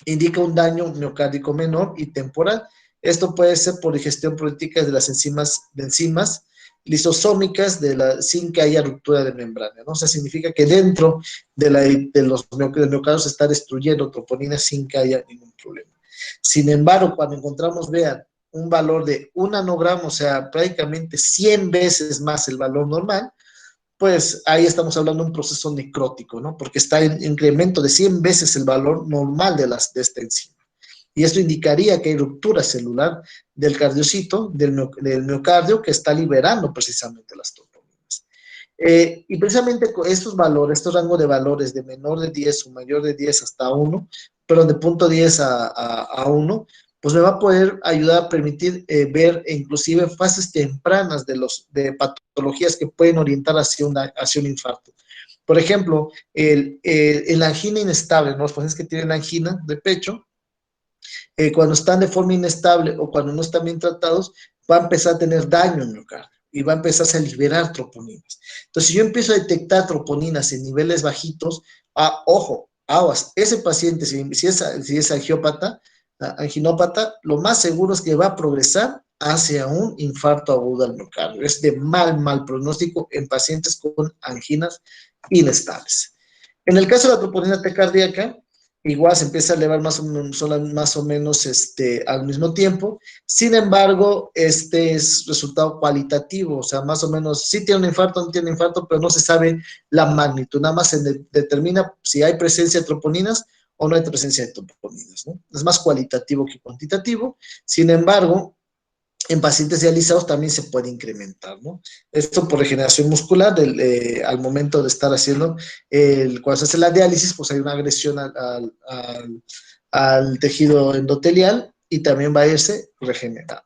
indica un daño miocárdico menor y temporal. Esto puede ser por digestión prolítica de las enzimas lisosómicas sin que haya ruptura de membrana, ¿no? O sea, significa que dentro del miocardio se está destruyendo troponina sin que haya ningún problema. Sin embargo, cuando encontramos, vean, un valor de 1 nanogramo, o sea, prácticamente 100 veces más el valor normal, pues ahí estamos hablando de un proceso necrótico, ¿no? Porque está en incremento de 100 veces el valor normal de esta enzima. Y esto indicaría que hay ruptura celular del cardiocito, del miocardio, que está liberando precisamente las troponinas. Y precisamente con estos valores, estos rangos de valores de menor de 10 o mayor de 10 hasta 1, pero de 0.10 a 1, pues me va a poder ayudar a permitir ver inclusive fases tempranas de patologías que pueden orientar hacia un infarto. Por ejemplo, la angina inestable, ¿no? Los pacientes que tienen angina de pecho, cuando están de forma inestable o cuando no están bien tratados, va a empezar a tener daño en el miocardio y va a empezar a liberar troponinas. Entonces, si yo empiezo a detectar troponinas en niveles bajitos, ojo, aguas, ese paciente, si es anginópata, lo más seguro es que va a progresar hacia un infarto agudo al miocardio. Es de mal pronóstico en pacientes con anginas inestables. En el caso de la troponina T cardíaca, igual se empieza a elevar más o menos al mismo tiempo. Sin embargo, este es resultado cualitativo, o sea, más o menos sí tiene un infarto, no tiene un infarto, pero no se sabe la magnitud. Nada más se determina si hay presencia de troponinas o no hay presencia de troponinas, ¿no? Es más cualitativo que cuantitativo. Sin embargo, en pacientes dializados también se puede incrementar, ¿no? Esto por regeneración muscular, al momento de estar haciendo, cuando se hace la diálisis, pues hay una agresión al tejido endotelial y también va a irse regenerando.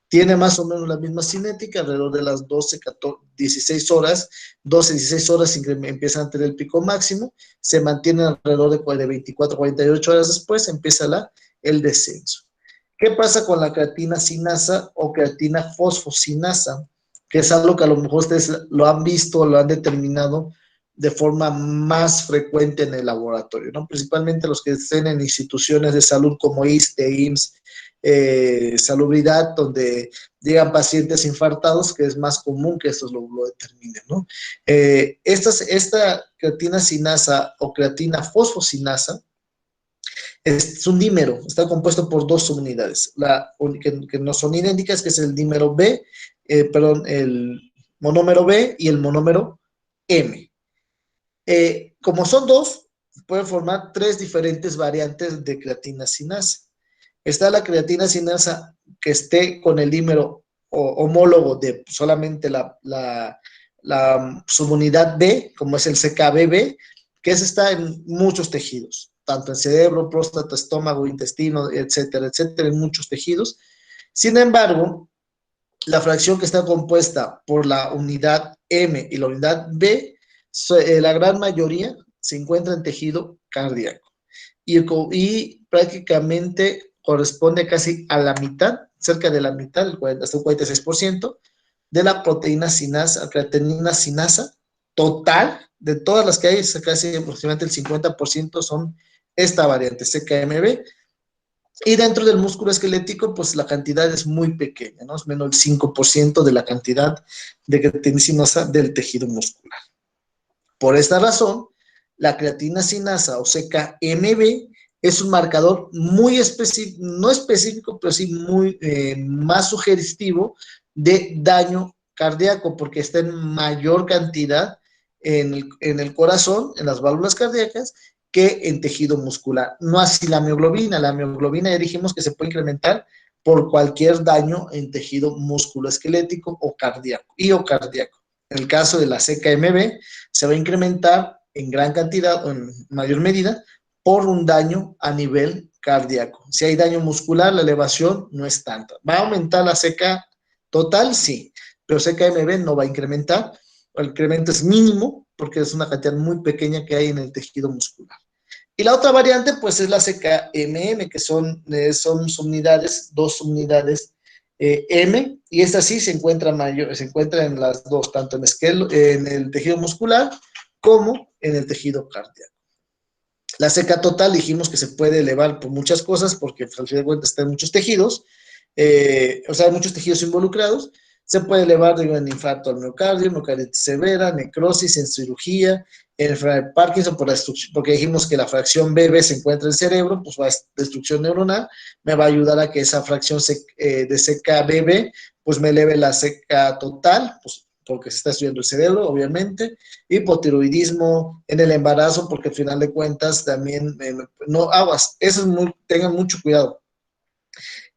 Tiene más o menos la misma cinética, alrededor de las 12, 14, 16 horas, 12, 16 horas empiezan a tener el pico máximo, se mantiene alrededor de 24, 48 horas después, empieza el descenso. ¿Qué pasa con la creatina sinasa o creatina fosfosinasa? Que es algo que a lo mejor ustedes lo han visto, lo han determinado de forma más frecuente en el laboratorio, ¿no? Principalmente los que estén en instituciones de salud como ISSSTE, IMSS, salubridad, donde llegan pacientes infartados, que es más común que estos lo determinen, ¿no? Esta creatina sinasa o creatina fosfosinasa es un dímero, está compuesto por dos subunidades, que no son idénticas, que es el dímero B, el monómero B y el monómero M. Como son dos, pueden formar tres diferentes variantes de creatina sinasa. Está la creatina sinasa que esté con el dímero homólogo de solamente la subunidad B, como es el CKBB, que está en muchos tejidos, tanto en cerebro, próstata, estómago, intestino, etcétera, etcétera, en muchos tejidos. Sin embargo, la fracción que está compuesta por la unidad M y la unidad B, la gran mayoría se encuentra en tejido cardíaco. Y prácticamente corresponde casi a la mitad, cerca de la mitad, hasta un 46%, de la proteína sinasa, creatinina sinasa total, de todas las que hay, casi aproximadamente el 50% son esta variante, CKMB. Y dentro del músculo esquelético, pues la cantidad es muy pequeña, ¿no? Es menos del 5% de la cantidad de creatina sinasa del tejido muscular. Por esta razón, la creatina sinasa o CKMB es un marcador muy específico, no específico, pero sí muy más sugestivo de daño cardíaco, porque está en mayor cantidad en el corazón, en las válvulas cardíacas, que en tejido muscular. No así la mioglobina. La mioglobina ya dijimos que se puede incrementar por cualquier daño en tejido musculoesquelético o cardíaco, o cardíaco. En el caso de la CKMB, se va a incrementar en gran cantidad o en mayor medida por un daño a nivel cardíaco. Si hay daño muscular, la elevación no es tanta. ¿Va a aumentar la CK total? Sí, pero CKMB no va a incrementar. El incremento es mínimo porque es una cantidad muy pequeña que hay en el tejido muscular. Y la otra variante, pues, es la CKMM, que son subunidades, dos subunidades M, y esta sí se encuentra en las dos, tanto en el tejido muscular como en el tejido cardíaco. La CK total dijimos que se puede elevar por muchas cosas, porque al final de cuentas está en muchos tejidos, o sea, hay muchos tejidos involucrados. Se puede elevar en infarto al miocardio, miocarditis severa, necrosis, en cirugía, en enfermedad de Parkinson, porque dijimos que la fracción BB se encuentra en el cerebro, pues va a destrucción neuronal, me va a ayudar a que esa fracción de CKBB, pues me eleve la CK total, pues porque se está estudiando el cerebro, obviamente, hipotiroidismo en el embarazo, porque al final de cuentas también, no aguas, eso es tengan mucho cuidado.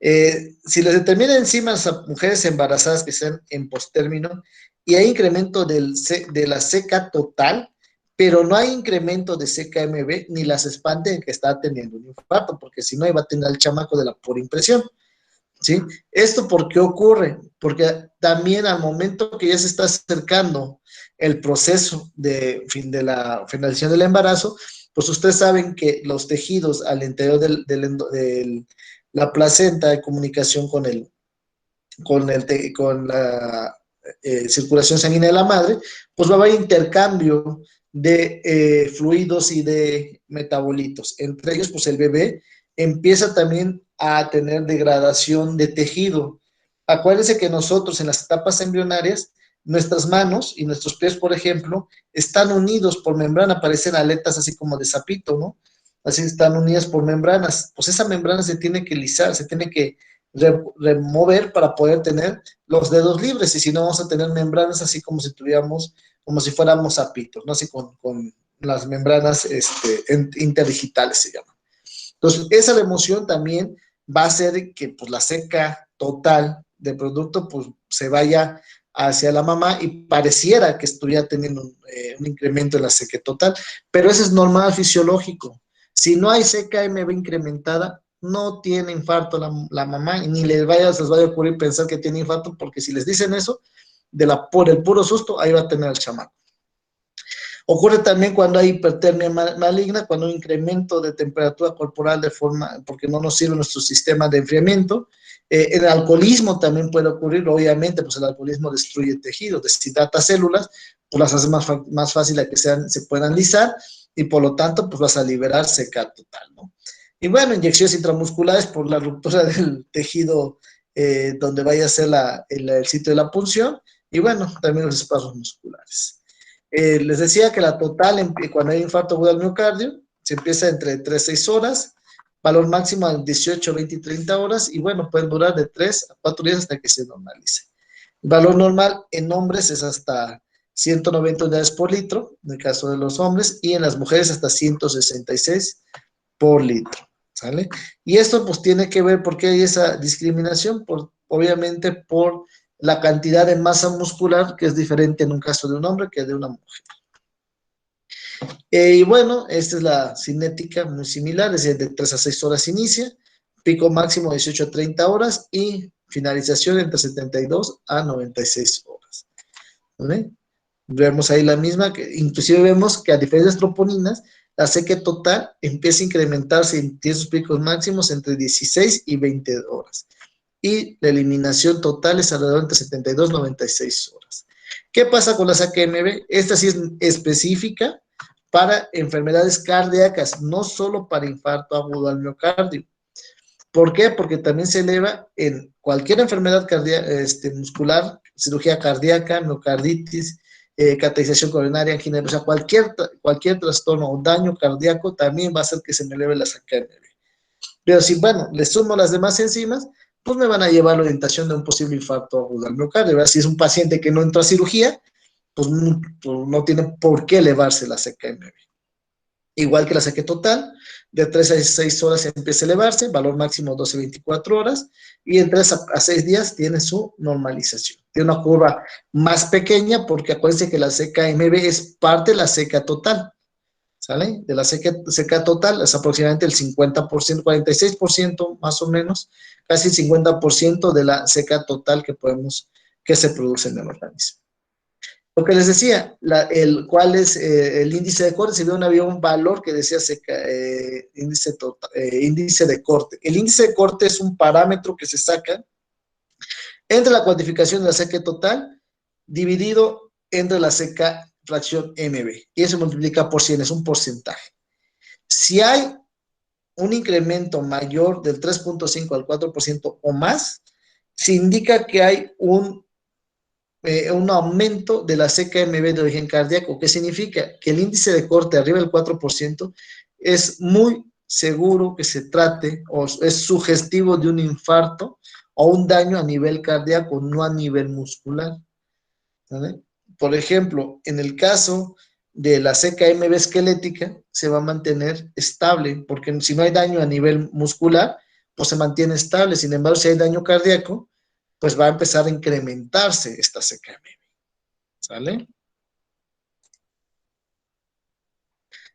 Si les determina enzimas a mujeres embarazadas que sean en postérmino y hay incremento de la CK total, pero no hay incremento de CKMB, ni las expande en que está teniendo un infarto, porque si no, iba a tener al chamaco de la por impresión. ¿Sí? ¿Esto por qué ocurre? Porque también al momento que ya se está acercando el proceso de la finalización del embarazo, pues ustedes saben que los tejidos al interior de la placenta de comunicación con la circulación sanguínea de la madre, pues va a haber intercambio de fluidos y de metabolitos. Entre ellos, pues el bebé empieza también a tener degradación de tejido. Acuérdense que nosotros en las etapas embrionarias, nuestras manos y nuestros pies, por ejemplo, están unidos por membrana, parecen aletas así como de sapito, ¿no? Así están unidas por membranas. Pues esa membrana se tiene que lisar, se tiene que remover para poder tener los dedos libres, y si no vamos a tener membranas así como si tuviéramos, como si fuéramos sapitos, ¿no? Así con las membranas interdigitales se llaman. Entonces, esa emoción también va a hacer que pues, la CK total del producto pues, se vaya hacia la mamá y pareciera que estuviera teniendo un incremento en la CK total, pero eso es normal fisiológico. Si no hay CKMB incrementada, no tiene infarto la mamá y ni les vaya a ocurrir pensar que tiene infarto, porque si les dicen eso, por el puro susto, ahí va a tener al chamaco. Ocurre también cuando hay hipertermia maligna, cuando hay un incremento de temperatura corporal porque no nos sirve nuestro sistema de enfriamiento. El alcoholismo también puede ocurrir, obviamente, pues el alcoholismo destruye tejido, deshidrata células, pues las hace más fácil a que se puedan lisar y por lo tanto, pues vas a liberar CK total, ¿no? Y bueno, inyecciones intramusculares por la ruptura del tejido donde vaya a ser el sitio de la punción, y bueno, también los espasmos musculares. Les decía que la total, cuando hay infarto agudo al miocardio, se empieza entre 3 a 6 horas, valor máximo de 18, 20 y 30 horas, y bueno, pueden durar de 3 a 4 días hasta que se normalice. El valor normal en hombres es hasta 190 unidades por litro, en el caso de los hombres, y en las mujeres hasta 166 por litro, ¿sale? Y esto pues tiene que ver por qué hay esa discriminación, obviamente por la cantidad de masa muscular que es diferente en un caso de un hombre que de una mujer. Y bueno, esta es la cinética muy similar, es decir, de 3 a 6 horas inicia, pico máximo 18 a 30 horas y finalización entre 72 a 96 horas. ¿Vale? Vemos ahí la misma, que inclusive vemos que a diferencia de las troponinas, la seque total empieza a incrementarse en sus picos máximos entre 16 y 20 horas. Y la eliminación total es alrededor entre 72 y 96 horas. ¿Qué pasa con la SACA-MB? Esta sí es específica para enfermedades cardíacas, no solo para infarto agudo al miocardio. ¿Por qué? Porque también se eleva en cualquier enfermedad muscular, cirugía cardíaca, miocarditis, cateterización coronaria, angina, o sea, cualquier trastorno o daño cardíaco también va a hacer que se me eleve la SACA-MB. Pero si, bueno, le sumo las demás enzimas, pues me van a llevar a la orientación de un posible infarto agudo al miocardio, ¿verdad? Si es un paciente que no entró a cirugía, pues no tiene por qué elevarse la SACA-MB. Igual que la saque total, de 3 a 6 horas empieza a elevarse, valor máximo 12 a 24 horas, y en 3 a 6 días tiene su normalización. Tiene una curva más pequeña porque acuérdense que la SACA-MB es parte de la seca total, ¿sale? De la seca total es aproximadamente el 50%, 46% más o menos, casi el 50% de la seca total que se produce en el organismo. Lo que les decía, cuál es el índice de corte, si había un valor que decía índice de corte. El índice de corte es un parámetro que se saca entre la cuantificación de la seca total dividido entre la seca fracción MB. Y eso se multiplica por 100, es un porcentaje. Si hay un incremento mayor del 3.5 al 4% o más, se indica que hay un aumento de la SACA-MB de origen cardíaco. ¿Qué significa? Que el índice de corte arriba del 4% es muy seguro que se trate o es sugestivo de un infarto o un daño a nivel cardíaco, no a nivel muscular. ¿Vale? Por ejemplo, en el caso de la SACA-MB esquelética, se va a mantener estable, porque si no hay daño a nivel muscular, pues se mantiene estable. Sin embargo, si hay daño cardíaco, pues va a empezar a incrementarse esta SACA-MB. ¿Sale?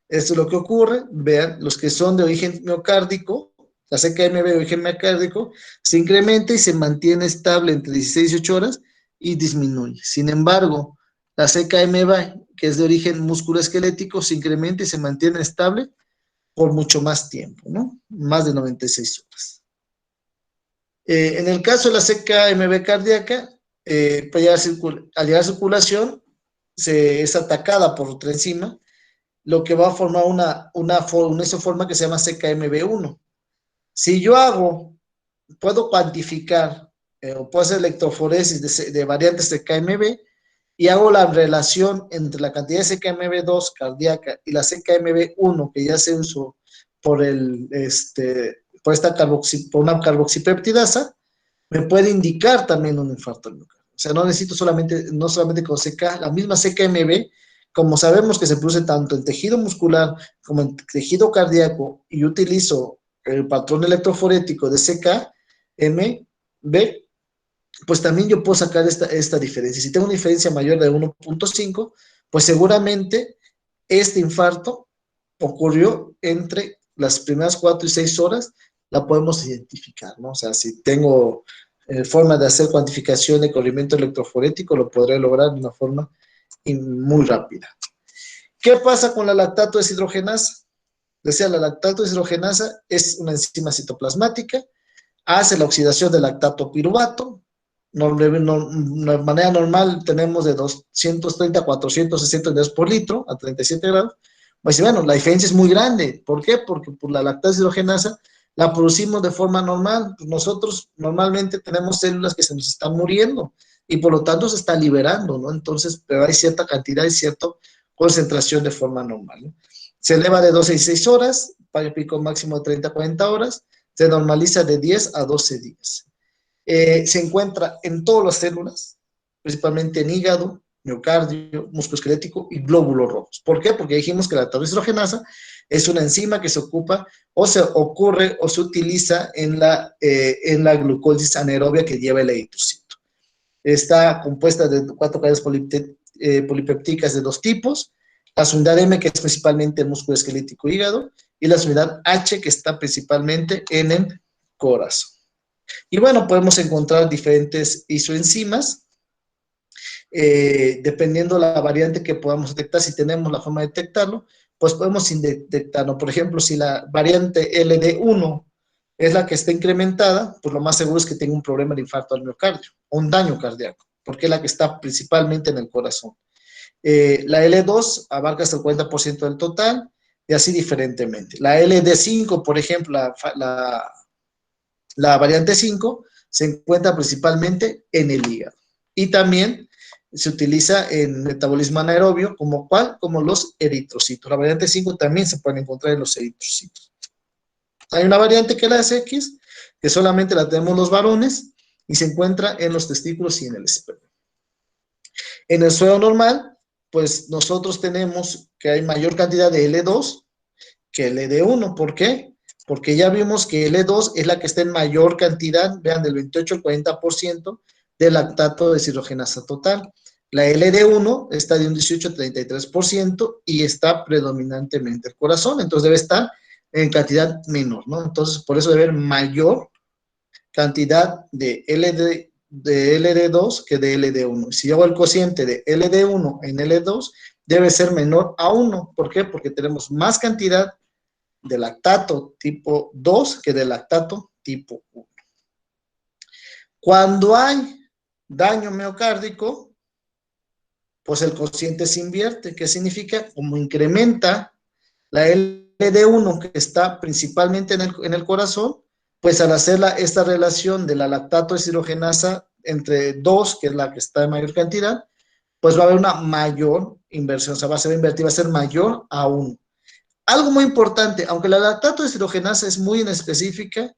Esto es lo que ocurre. Vean, los que son de origen miocárdico, la SACA-MB de origen miocárdico, se incrementa y se mantiene estable entre 16 y 18 horas y disminuye. Sin embargo, la SACA-MB, que es de origen musculoesquelético, se incrementa y se mantiene estable por mucho más tiempo, ¿no? Más de 96 horas. En el caso de la SACA-MB cardíaca, al llegar a circulación, es atacada por otra enzima, lo que va a formar una isoforma que se llama SACA-MB1. Si yo puedo cuantificar o puedo hacer electroforesis de variantes de SACA-MB y hago la relación entre la cantidad de SACA-MB2 cardíaca y la SACA-MB1 que ya se usó por una carboxipeptidasa, me puede indicar también un infarto al miocardio. O sea, no solamente con la misma SACA-MB, como sabemos que se produce tanto en tejido muscular como en tejido cardíaco, y utilizo el patrón electroforético de SACA-MB, pues también yo puedo sacar esta diferencia. Si tengo una diferencia mayor de 1.5, pues seguramente este infarto ocurrió entre las primeras 4 y 6 horas, la podemos identificar, ¿no? O sea, si tengo forma de hacer cuantificación de corrimiento electroforético, lo podré lograr de una forma muy rápida. ¿Qué pasa con la lactato deshidrogenasa? Decía, la lactato deshidrogenasa es una enzima citoplasmática, hace la oxidación del lactato piruvato. De manera normal tenemos de 230 a 460 unidades por litro a 37 grados. Pues bueno, la diferencia es muy grande. ¿Por qué? Porque por la lactasa deshidrogenasa la producimos de forma normal. Pues nosotros normalmente tenemos células que se nos están muriendo y por lo tanto se está liberando, ¿no? Entonces, pero hay cierta cantidad y cierta concentración de forma normal, ¿no? Se eleva de 12 a 16 horas, para pico máximo de 30 a 40 horas, se normaliza de 10 a 12 días. Se encuentra en todas las células, principalmente en hígado, miocardio, músculo esquelético y glóbulos rojos. ¿Por qué? Porque dijimos que la lactasa deshidrogenasa es una enzima que se ocupa o se ocurre o se utiliza en la glucólisis anaerobia que lleva el eritrocito. Está compuesta de 4 cadenas polipeptídicas de 2 tipos, la unidad M, que es principalmente el músculo esquelético y hígado, y la unidad H, que está principalmente en el corazón. Y bueno, podemos encontrar diferentes isoenzimas, dependiendo de la variante que podamos detectar. Si tenemos la forma de detectarlo, pues podemos detectarlo. Por ejemplo, si la variante LD1 es la que está incrementada, pues lo más seguro es que tenga un problema de infarto al miocardio, o un daño cardíaco, porque es la que está principalmente en el corazón. La L2 abarca hasta el 40% del total, y así diferentemente. La LD5, por ejemplo, la variante 5 se encuentra principalmente en el hígado. Y también se utiliza en metabolismo anaerobio, como ¿cuál? Como los eritrocitos. La variante 5 también se puede encontrar en los eritrocitos. Hay una variante que es la SX, que solamente la tenemos los varones, y se encuentra en los testículos y en el esperma. En el suelo normal, pues nosotros tenemos que hay mayor cantidad de L2 que LD1. ¿Por qué? Porque ya vimos que L2 es la que está en mayor cantidad, vean, del 28 al 40% de lactato deshidrogenasa total. La LD1 está de un 18 al 33% y está predominantemente el corazón, entonces debe estar en cantidad menor, ¿no? Entonces, por eso debe haber mayor cantidad de LD2 que de LD1. Si yo hago el cociente de LD1 en LD2, debe ser menor a 1. ¿Por qué? Porque tenemos más cantidad de lactato tipo 2 que de lactato tipo 1. Cuando hay daño miocárdico, pues el cociente se invierte. ¿Qué significa? Como incrementa la LD1 que está principalmente en el corazón, pues al hacer esta relación de la lactato deshidrogenasa entre 2, que es la que está en mayor cantidad, pues va a haber una mayor inversión, o sea, va a ser invertida, va a ser mayor a 1. Algo muy importante, aunque la lactato deshidrogenasa es muy inespecífica,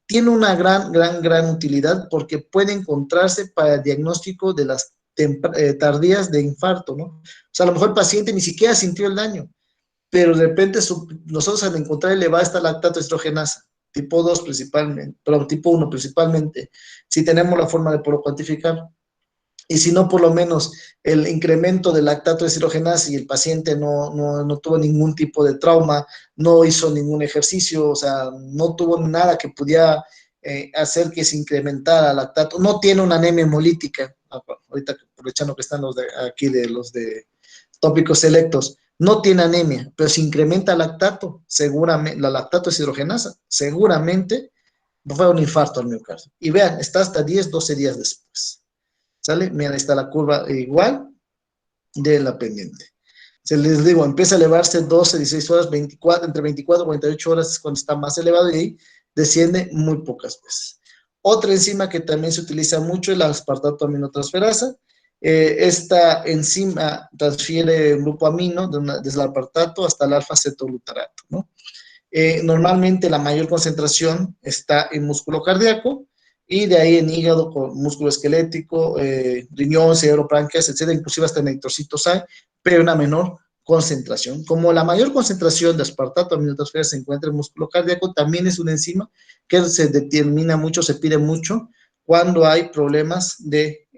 tiene una gran utilidad porque puede encontrarse para el diagnóstico de las tardías de infarto, ¿no? O sea, a lo mejor el paciente ni siquiera sintió el daño, pero de repente nosotros al encontrar elevada esta lactato deshidrogenasa, tipo 2 principalmente, pero tipo 1 principalmente, si tenemos la forma de poderlo cuantificar, y si no, por lo menos el incremento del lactato deshidrogenasa y el paciente no tuvo ningún tipo de trauma, no hizo ningún ejercicio, o sea, no tuvo nada que pudiera hacer que se incrementara el lactato, no tiene una anemia hemolítica, ahorita aprovechando que están los de tópicos selectos, no tiene anemia, pero si incrementa el lactato, seguramente, la lactato deshidrogenasa, seguramente fue un infarto al miocardio. Y vean, está hasta 10, 12 días después. ¿Sale? Miren, ahí está la curva igual de la pendiente. Se les digo, empieza a elevarse 12, 16 horas, 24, entre 24 y 48 horas es cuando está más elevado y ahí desciende muy pocas veces. Otra enzima que también se utiliza mucho es la aspartato aminotransferasa. Esta enzima transfiere un grupo amino desde el aspartato hasta el alfa-cetoglutarato, ¿no? Normalmente la mayor concentración está en músculo cardíaco, y de ahí en hígado con músculo esquelético, riñón, cerebro, páncreas, etcétera, inclusive hasta en eritrocitos hay, pero una menor concentración. Como la mayor concentración de aspartato aminotransferasa se encuentra en músculo cardíaco, también es una enzima que se determina mucho, se pide mucho cuando hay problemas de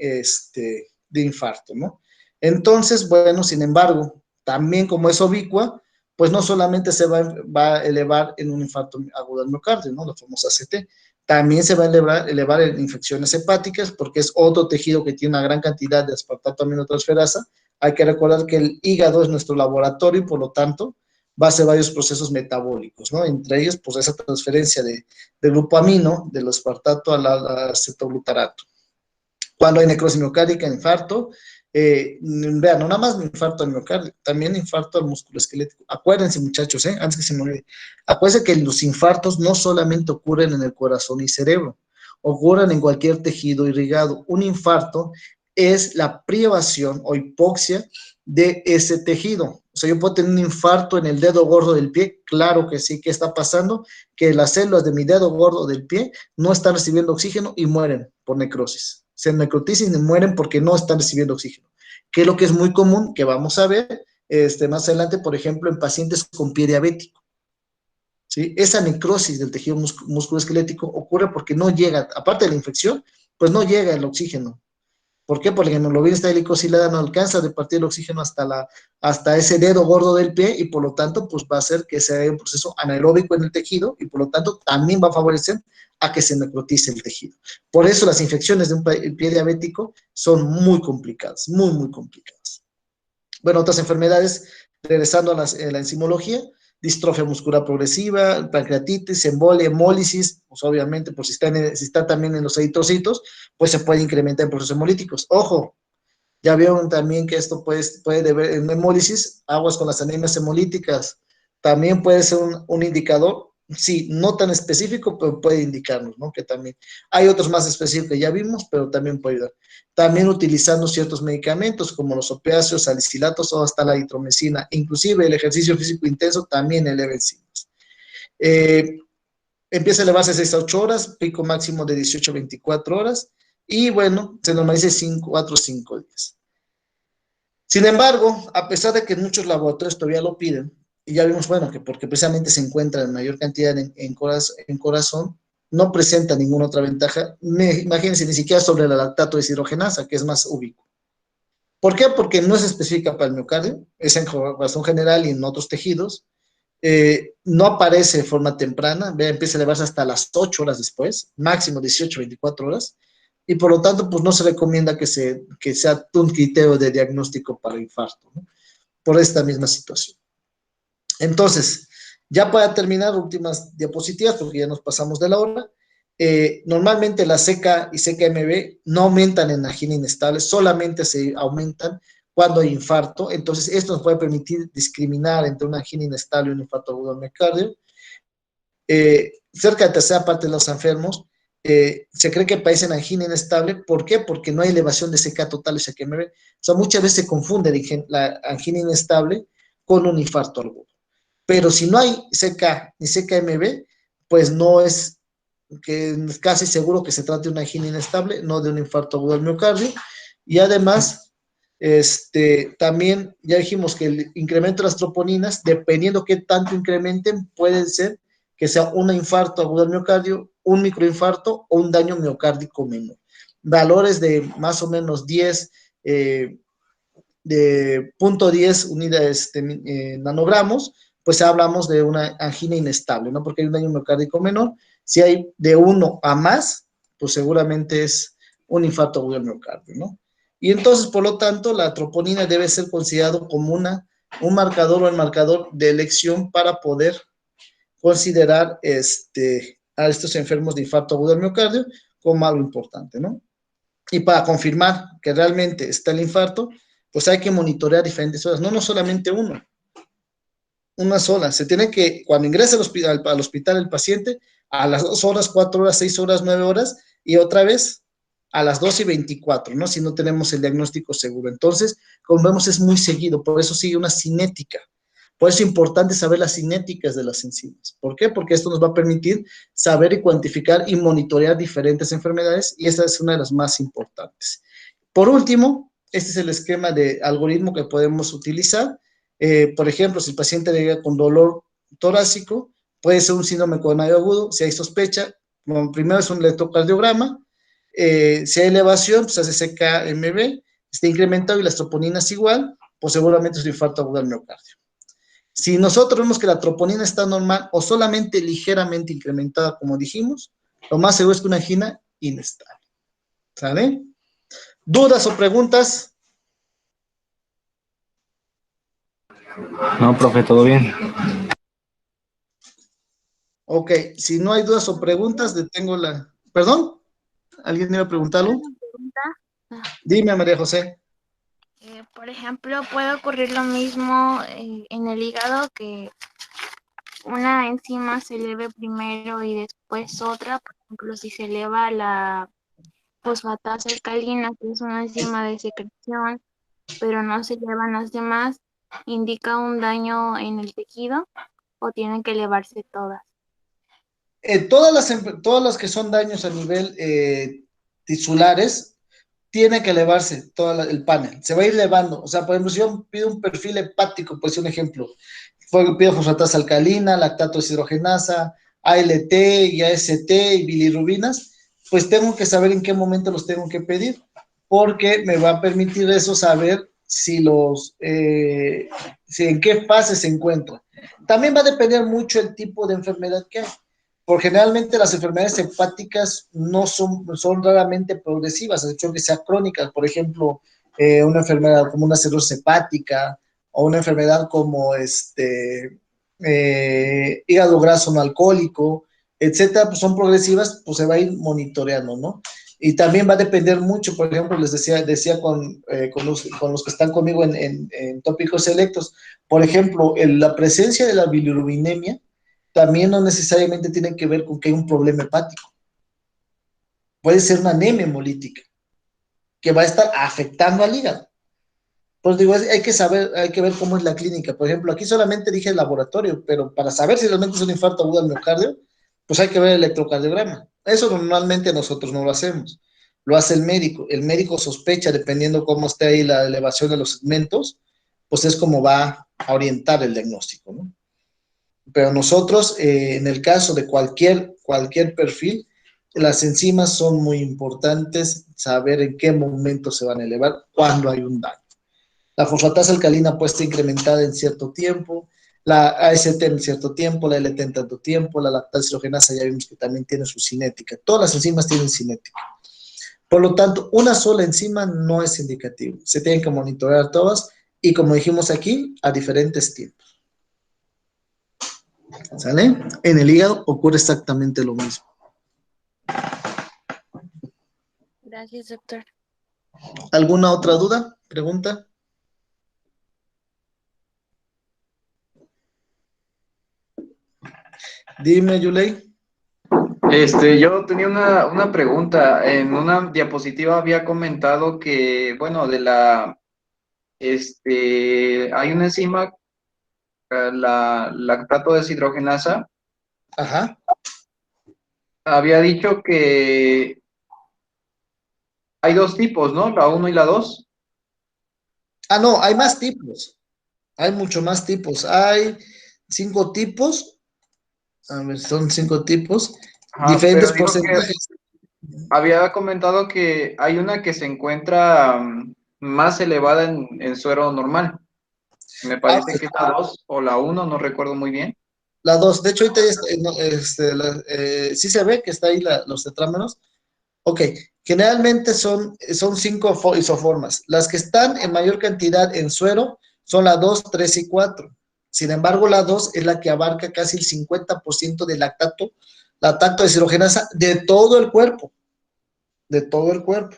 infarto, ¿no? Entonces, bueno, sin embargo, también como es ubicua, pues no solamente se va a elevar en un infarto agudo del miocardio, ¿no? La famosa ACT, también se va a elevar en infecciones hepáticas porque es otro tejido que tiene una gran cantidad de aspartato aminotransferasa. Hay que recordar que el hígado es nuestro laboratorio y por lo tanto va a hacer varios procesos metabólicos, ¿no? Entre ellos, pues esa transferencia de grupo amino, del aspartato al acetoglutarato. Cuando hay necrosis miocárdica, infarto, Vean, no nada más infarto al miocardio, también infarto al músculo esquelético. Acuérdense, muchachos, antes que se me olvide, acuérdense que los infartos no solamente ocurren en el corazón y cerebro, ocurren en cualquier tejido irrigado. Un infarto es la privación o hipoxia de ese tejido. O sea, yo puedo tener un infarto en el dedo gordo del pie, claro que sí. ¿Qué está pasando? Que las células de mi dedo gordo del pie no están recibiendo oxígeno y mueren por necrosis. Se necrotizan y mueren porque no están recibiendo oxígeno. Que es lo que es muy común, que vamos a ver más adelante, por ejemplo, en pacientes con pie diabético. ¿Sí? Esa necrosis del tejido musculoesquelético ocurre porque no llega, aparte de la infección, pues no llega el oxígeno. ¿Por qué? Porque la hemoglobina está glicosilada, no alcanza a repartir el oxígeno hasta ese dedo gordo del pie y por lo tanto pues va a hacer que sea un proceso anaeróbico en el tejido y por lo tanto también va a favorecer a que se necrotice el tejido. Por eso las infecciones de un pie diabético son muy complicadas, muy, muy complicadas. Bueno, otras enfermedades, regresando a la enzimología, distrofia muscular progresiva, pancreatitis, embolia, hemólisis, pues obviamente, pues si está también en los eritrocitos, pues se puede incrementar en procesos hemolíticos. Ojo, ya vieron también que esto puede deber en hemólisis, aguas con las anemias hemolíticas, también puede ser un indicador, sí, no tan específico, pero puede indicarnos, ¿no? Que también hay otros más específicos que ya vimos, pero también puede ayudar. También utilizando ciertos medicamentos como los opiáceos, salicilatos o hasta la eritromicina, inclusive el ejercicio físico intenso también eleva enzimas. Empieza a elevarse 6 a 8 horas, pico máximo de 18 a 24 horas, y bueno, se normaliza 4 o 5 días. Sin embargo, a pesar de que muchos laboratorios todavía lo piden, y ya vimos, bueno, que porque precisamente se encuentra en mayor cantidad en corazón, no presenta ninguna otra ventaja, imagínense, ni siquiera sobre la lactato deshidrogenasa, que es más ubicuo. ¿Por qué? Porque no es específica para el miocardio, es en corazón general y en otros tejidos, no aparece de forma temprana, empieza a elevarse hasta las 8 horas después, máximo 18, 24 horas, y por lo tanto, pues no se recomienda que sea un criterio de diagnóstico para infarto, ¿no? Por esta misma situación. Entonces, ya para terminar, últimas diapositivas, porque ya nos pasamos de la hora. Normalmente la CK y CKMB no aumentan en angina inestable, solamente se aumentan cuando hay infarto. Entonces, esto nos puede permitir discriminar entre una angina inestable y un infarto agudo al miocardio. Cerca de la tercera parte de los enfermos se cree que padecen angina inestable. ¿Por qué? Porque no hay elevación de CK total y CKMB. O sea, muchas veces se confunde la angina inestable con un infarto agudo. Pero si no hay CK ni CKMB, pues no es que es casi seguro que se trate de una angina inestable, no de un infarto agudo al miocardio. Y además, también ya dijimos que el incremento de las troponinas, dependiendo qué tanto incrementen, puede ser que sea un infarto agudo al miocardio, un microinfarto o un daño miocárdico menor. Valores de más o menos 10, de 0.10 unidades nanogramos, pues hablamos de una angina inestable, ¿no? Porque hay un daño miocárdico menor. Si hay de 1 a más, pues seguramente es un infarto agudo al miocardio, ¿no? Y entonces, por lo tanto, la troponina debe ser considerado como un marcador o el marcador de elección para poder considerar a estos enfermos de infarto agudo al miocardio como algo importante, ¿no? Y para confirmar que realmente está el infarto, pues hay que monitorear diferentes horas, no solamente una sola. Se tiene que, cuando ingresa al hospital el paciente, a las 2 horas, 4 horas, 6 horas, 9 horas, y otra vez a las 2 y 24, ¿no? Si no tenemos el diagnóstico seguro. Entonces, como vemos, es muy seguido, por eso sigue una cinética. Por eso es importante saber las cinéticas de las enzimas. ¿Por qué? Porque esto nos va a permitir saber y cuantificar y monitorear diferentes enfermedades, y esta es una de las más importantes. Por último, este es el esquema de algoritmo que podemos utilizar. Por ejemplo, si el paciente llega con dolor torácico, puede ser un síndrome coronario agudo. Si hay sospecha, bueno, primero es un electrocardiograma. Si hay elevación, pues hace CKMB, está incrementado y las troponinas igual, pues seguramente es un infarto agudo al miocardio. Si nosotros vemos que la troponina está normal o solamente ligeramente incrementada, como dijimos, lo más seguro es que una angina inestable. ¿Sale? ¿Dudas o preguntas? No, profe, todo bien. Ok, si no hay dudas o preguntas, detengo la... ¿Perdón? ¿Alguien iba a preguntarlo? ¿Una pregunta? Dime, María José. Por ejemplo, puede ocurrir lo mismo en el hígado, que una enzima se eleve primero y después otra. Por ejemplo, si se eleva la fosfatasa alcalina, que es una enzima de secreción, pero no se elevan las demás, indica un daño en el tejido o tienen que elevarse todas. Todas las que son daños a nivel tisulares, tiene que elevarse todo el panel, se va a ir elevando. O sea, por ejemplo, si yo pido un perfil hepático, pues un ejemplo, pido fosfatasa alcalina, lactato deshidrogenasa, ALT y AST y bilirrubinas, pues tengo que saber en qué momento los tengo que pedir, porque me va a permitir eso saber si en qué fase se encuentra. También va a depender mucho el tipo de enfermedad que hay. Por generalmente las enfermedades hepáticas no son raramente progresivas, a excepción que sean crónicas. Por ejemplo, una enfermedad como una cirrosis hepática o una enfermedad como hígado graso no alcohólico, etcétera, pues son progresivas, pues se va a ir monitoreando, ¿no? Y también va a depender mucho, por ejemplo, les decía con los que están conmigo en tópicos selectos, por ejemplo, la presencia de la bilirrubinemia también no necesariamente tiene que ver con que hay un problema hepático. Puede ser una anemia hemolítica que va a estar afectando al hígado. Pues digo, hay que saber, hay que ver cómo es la clínica. Por ejemplo, aquí solamente dije el laboratorio, pero para saber si realmente es un infarto agudo al miocardio, pues hay que ver el electrocardiograma. Eso normalmente nosotros no lo hacemos. Lo hace el médico. El médico sospecha, dependiendo cómo esté ahí la elevación de los segmentos, pues es como va a orientar el diagnóstico, ¿no? Pero nosotros, en el caso de cualquier perfil, las enzimas son muy importantes, saber en qué momento se van a elevar, cuando hay un daño. La fosfatasa alcalina puede estar incrementada en cierto tiempo, la AST en cierto tiempo, la LT en tanto tiempo, la lactasa hidrogenasa ya vimos que también tiene su cinética. Todas las enzimas tienen cinética. Por lo tanto, una sola enzima no es indicativo. Se tienen que monitorear todas y, como dijimos aquí, a diferentes tiempos. ¿Sale? En el hígado ocurre exactamente lo mismo. Gracias, doctor. ¿Alguna otra duda? ¿Pregunta? Dime, Yulei. Yo tenía una pregunta. En una diapositiva había comentado que, bueno, hay una enzima, la lactato deshidrogenasa, Ajá. había dicho que hay dos tipos, ¿no? La uno y la 2. Ah, no, hay más tipos. Hay mucho más tipos. Hay 5 tipos. A ver, son 5 tipos. Ajá, pero Diferentes digo que porcentajes. había comentado que hay una que se encuentra más elevada en suero normal. Me Ah, parece que es la 2 o la uno, no recuerdo muy bien. la 2. De hecho, ahorita ya está, no, sí se ve que está ahí los tetrámeros. Ok, generalmente son 5 isoformas. Las que están en mayor cantidad en suero son la 2, 3 y 4. Sin embargo, la 2 es la que abarca casi el 50% del lactato deshidrogenasa de todo el cuerpo, de todo el cuerpo,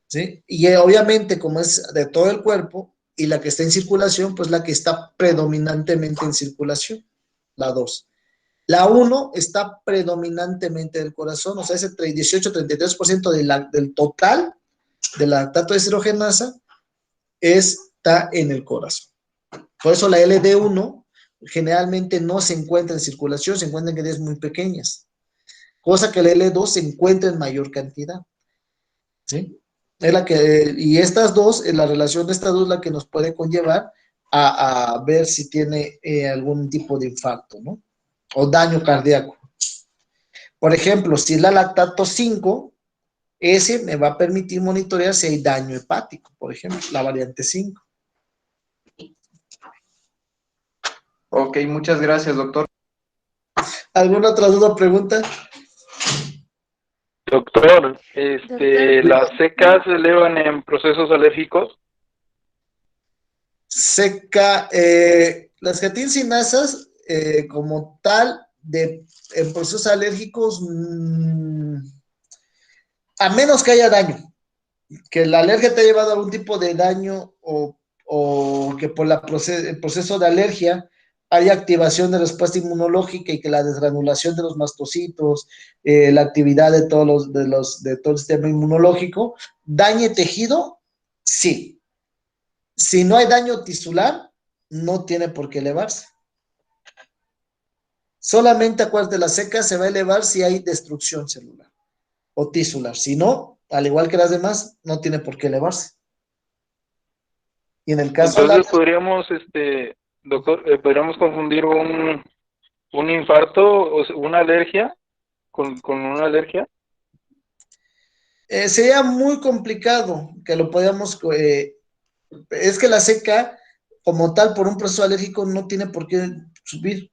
¿sí? Y obviamente, como es de todo el cuerpo y la que está en circulación, pues la que está predominantemente en circulación, la 2. La uno está predominantemente del corazón, o sea, ese 18-33% del total de la lactato deshidrogenasa está en el corazón. Por eso la LD1 generalmente no se encuentra en circulación, se encuentra en cantidades muy pequeñas, cosa que la L2 se encuentra en mayor cantidad, ¿sí? Y estas dos, la relación de estas dos es la que nos puede conllevar a ver si tiene algún tipo de infarto, ¿no? O daño cardíaco. Por ejemplo, si es la lactato 5, ese me va a permitir monitorear si hay daño hepático, por ejemplo, la variante 5. Ok, muchas gracias, doctor. ¿Alguna otra duda o pregunta? Doctor, Doctor, ¿las secas se elevan en procesos alérgicos? Seca, las catincinasas como tal, en procesos alérgicos, a menos que haya daño. que la alergia te ha llevado a algún tipo de daño o que por el proceso de alergia hay activación de respuesta inmunológica y que la desgranulación de los mastocitos, la actividad de de todo el sistema inmunológico, dañe tejido, sí. Si no hay daño tisular, no tiene por qué elevarse. Solamente acuérdate, la seca se va a elevar si hay destrucción celular o tisular. Si no, al igual que las demás, no tiene por qué elevarse. Y en el caso de la... Entonces podríamos, doctor, podríamos confundir un infarto o sea, una alergia con una alergia. sería muy complicado que lo podamos... es que la seca, como tal, por un proceso alérgico, no tiene por qué subir,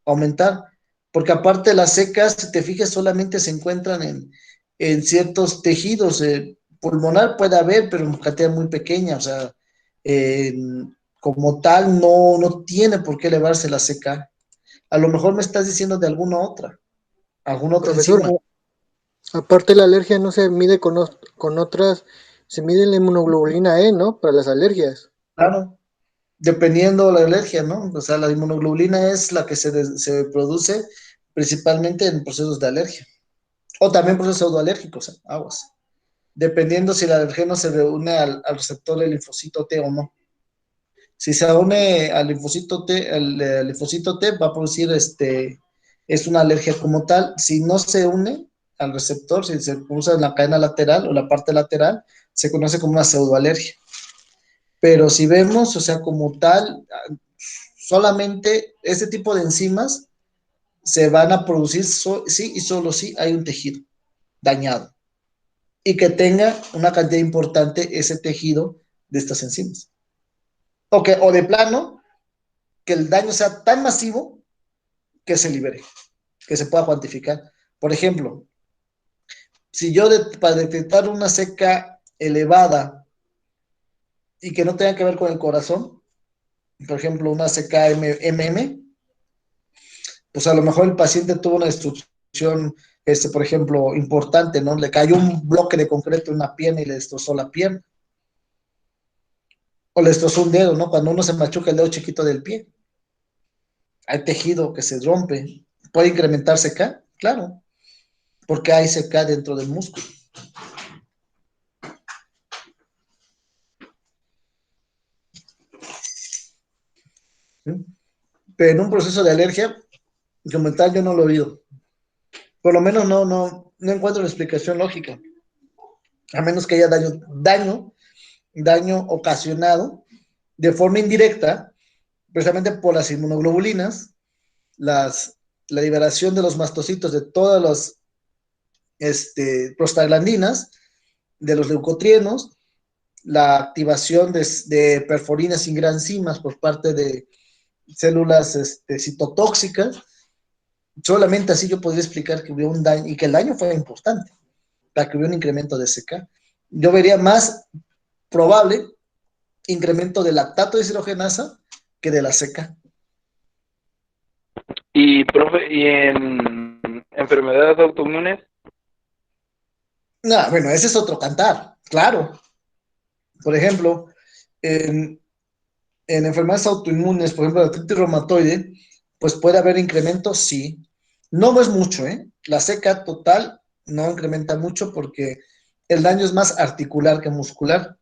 aumentar. Porque aparte las secas, si te fijas, solamente se encuentran en ciertos tejidos. Pulmonar puede haber, pero en cantidad muy pequeña. O sea, como tal, no tiene por qué elevarse la seca. A lo mejor me estás diciendo de alguna otra Profesor, enzima. aparte la alergia no se mide con otras, se mide la inmunoglobulina E, ¿no? Para las alergias. Claro, dependiendo de la alergia, ¿no? O sea, la inmunoglobulina es la que se produce principalmente en procesos de alergia. O también procesos pseudoalérgicos, aguas. Dependiendo si el alergeno se reúne al receptor del linfocito T o no. Si se une al linfocito T, el linfocito T va a producir es una alergia como tal. Si no se une al receptor, si se usa en la cadena lateral o la parte lateral, se conoce como una pseudoalergia. Pero si vemos, o sea, como tal, solamente este tipo de enzimas se van a producir sí y solo si hay un tejido dañado y que tenga una cantidad importante ese tejido de estas enzimas. O de plano, que el daño sea tan masivo que se libere, que se pueda cuantificar. Por ejemplo, si yo para detectar una seca elevada y que no tenga que ver con el corazón, por ejemplo, una CKMM, pues a lo mejor el paciente tuvo una destrucción, por ejemplo, importante, ¿no? Le cayó un bloque de concreto en una pierna y le destrozó la pierna. O le destrozó un dedo, ¿no? Cuando uno se machuca el dedo chiquito del pie. Hay tejido que se rompe. ¿Puede incrementarse CK? Claro, porque hay CK dentro del músculo. ¿Sí? Pero en un proceso de alergia, como tal, yo no lo he oído. Por lo menos no encuentro la explicación lógica. A menos que haya daño ocasionado de forma indirecta, precisamente por las inmunoglobulinas, la liberación de los mastocitos de todas las prostaglandinas, de los leucotrienos, la activación de perforinas y granzimas por parte de células citotóxicas. Solamente así yo podría explicar que hubo un daño y que el daño fue importante para que hubiera un incremento de SK. Yo vería más probable incremento de lactato de deshidrogenasa que de la seca. Y, profe, ¿y en enfermedades autoinmunes? No, bueno, ese es otro cantar, claro. Por ejemplo, en enfermedades autoinmunes, por ejemplo, la artritis reumatoide, pues puede haber incremento, sí. No es mucho, ¿eh? La seca total no incrementa mucho porque el daño es más articular que muscular.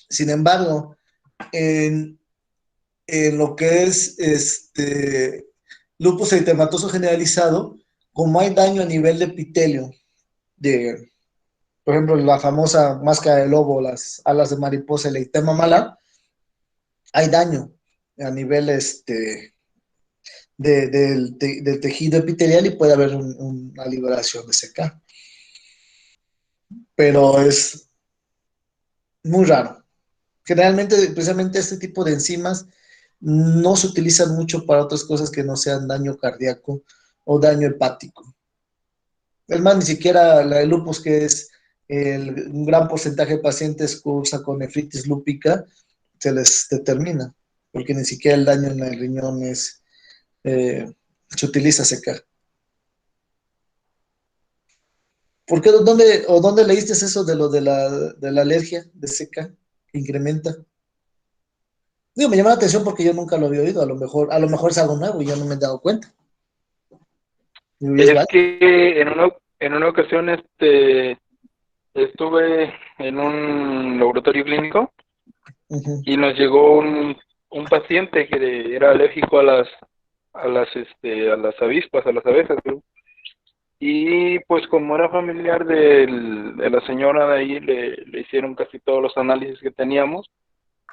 Sin embargo, en, en lo que es lupus eritematoso generalizado, como hay daño a nivel de epitelio, de, por ejemplo, la famosa máscara de lobo, las alas de mariposa, el eritema malar, hay daño a nivel del tejido epitelial y puede haber una liberación de CK. Pero es muy raro. Generalmente, precisamente este tipo de enzimas no se utilizan mucho para otras cosas que no sean daño cardíaco o daño hepático. Es más, ni siquiera la de lupus, que es un gran porcentaje de pacientes cursa con nefritis lúpica, se les determina, porque ni siquiera el daño en el riñón se utiliza secar. ¿Por qué? ¿Dónde leíste eso de lo de la alergia de seca que incrementa? Digo, me llama la atención porque yo nunca lo había oído. A lo mejor es algo nuevo y yo no me he dado cuenta. Digo, ¿y es Es válido? que en una ocasión estuve en un laboratorio clínico Ujú. y nos llegó un paciente que era alérgico a las avispas, a las abejas, creo. Y pues como era familiar de la señora de ahí, le hicieron casi todos los análisis que teníamos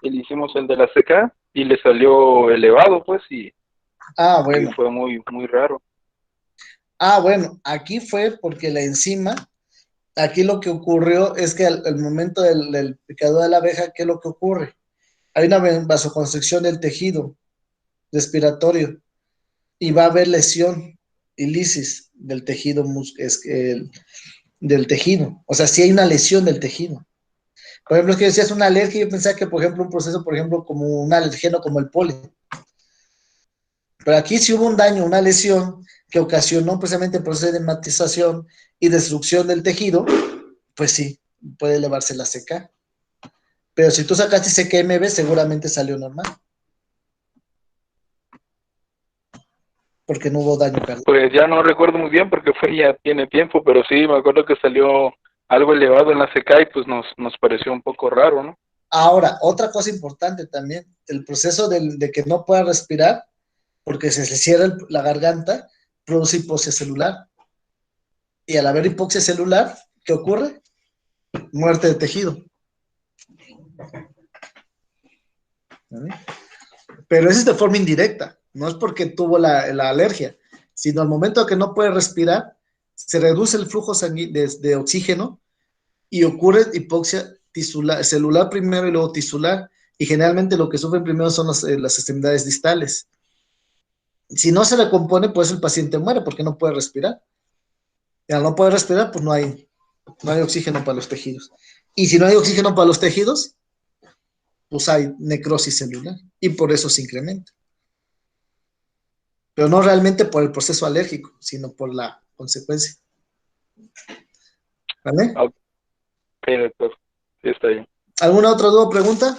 y le hicimos el de la CK y le salió elevado, pues, Ah, y bueno. fue muy, muy raro. Ah, bueno, aquí fue porque la enzima, aquí lo que ocurrió es que al momento del picado de la abeja, ¿qué es lo que ocurre? Hay una vasoconstricción del tejido respiratorio y va a haber lesión y lisis del tejido, del tejido. O sea, si hay una lesión del tejido. Por ejemplo, es que decías una alergia, yo pensaba que, por ejemplo, un proceso, por ejemplo, como un alergeno como el polen. Pero aquí sí hubo un daño, una lesión que ocasionó precisamente el proceso de dematización y destrucción del tejido, pues sí, puede elevarse la CK. Pero si tú sacaste CKMB, seguramente salió normal, porque no hubo daño cardíaco. Pues ya no recuerdo muy bien porque fue ya tiene tiempo, pero sí, me acuerdo que salió algo elevado en la CK y pues nos pareció un poco raro, ¿no? Ahora, otra cosa importante también, el proceso de que no pueda respirar, porque se le cierra la garganta, produce hipoxia celular. Y al haber hipoxia celular, ¿qué ocurre? Muerte de tejido. ¿Vale? Pero eso es de forma indirecta, no es porque tuvo la alergia, sino al momento que no puede respirar, se reduce el flujo de oxígeno y ocurre hipoxia celular primero y luego tisular, y generalmente lo que sufren primero son las extremidades distales. Si no se recompone, pues el paciente muere porque no puede respirar. Y al no poder respirar, pues no hay oxígeno para los tejidos. Y si no hay oxígeno para los tejidos, pues hay necrosis celular y por eso se incrementa. Pero no realmente por el proceso alérgico, sino por la consecuencia. ¿Vale? Ok, doctor, sí está bien. ¿Alguna otra duda o pregunta?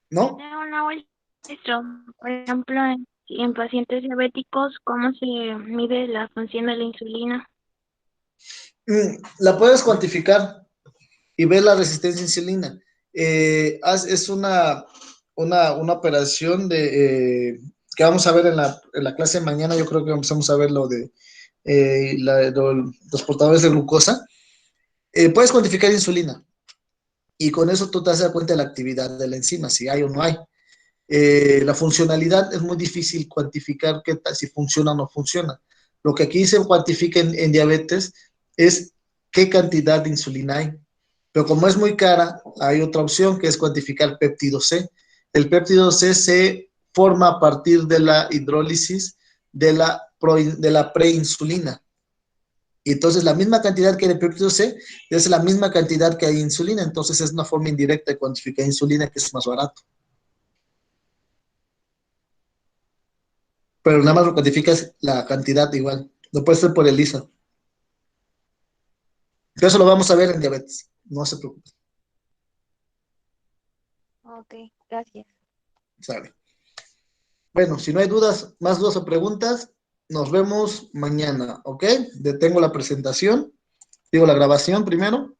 ¿No? Tengo una vuelta, por ejemplo, en pacientes diabéticos, ¿cómo se mide la función de la insulina? La puedes cuantificar y ver la resistencia a insulina. Es una operación que vamos a ver en la clase de mañana. Yo creo que empezamos a ver lo de los portadores de glucosa. Puedes cuantificar insulina y con eso tú te das cuenta de la actividad de la enzima, si hay o no hay. La funcionalidad es muy difícil cuantificar si funciona o no funciona. Lo que aquí se cuantifica en diabetes es qué cantidad de insulina hay. Pero como es muy cara, hay otra opción que es cuantificar péptido C. El péptido C se forma a partir de la hidrólisis de la preinsulina. Y entonces la misma cantidad que hay de péptido C es la misma cantidad que hay de insulina. Entonces es una forma indirecta de cuantificar insulina que es más barato. Pero nada más lo cuantificas la cantidad igual. No puede ser por el ISA. Pero eso lo vamos a ver en diabetes. No se preocupe. Ok, gracias. Sabe. Bueno, si no hay dudas, más dudas o preguntas, nos vemos mañana, ¿ok? Detengo la presentación. Digo la grabación primero.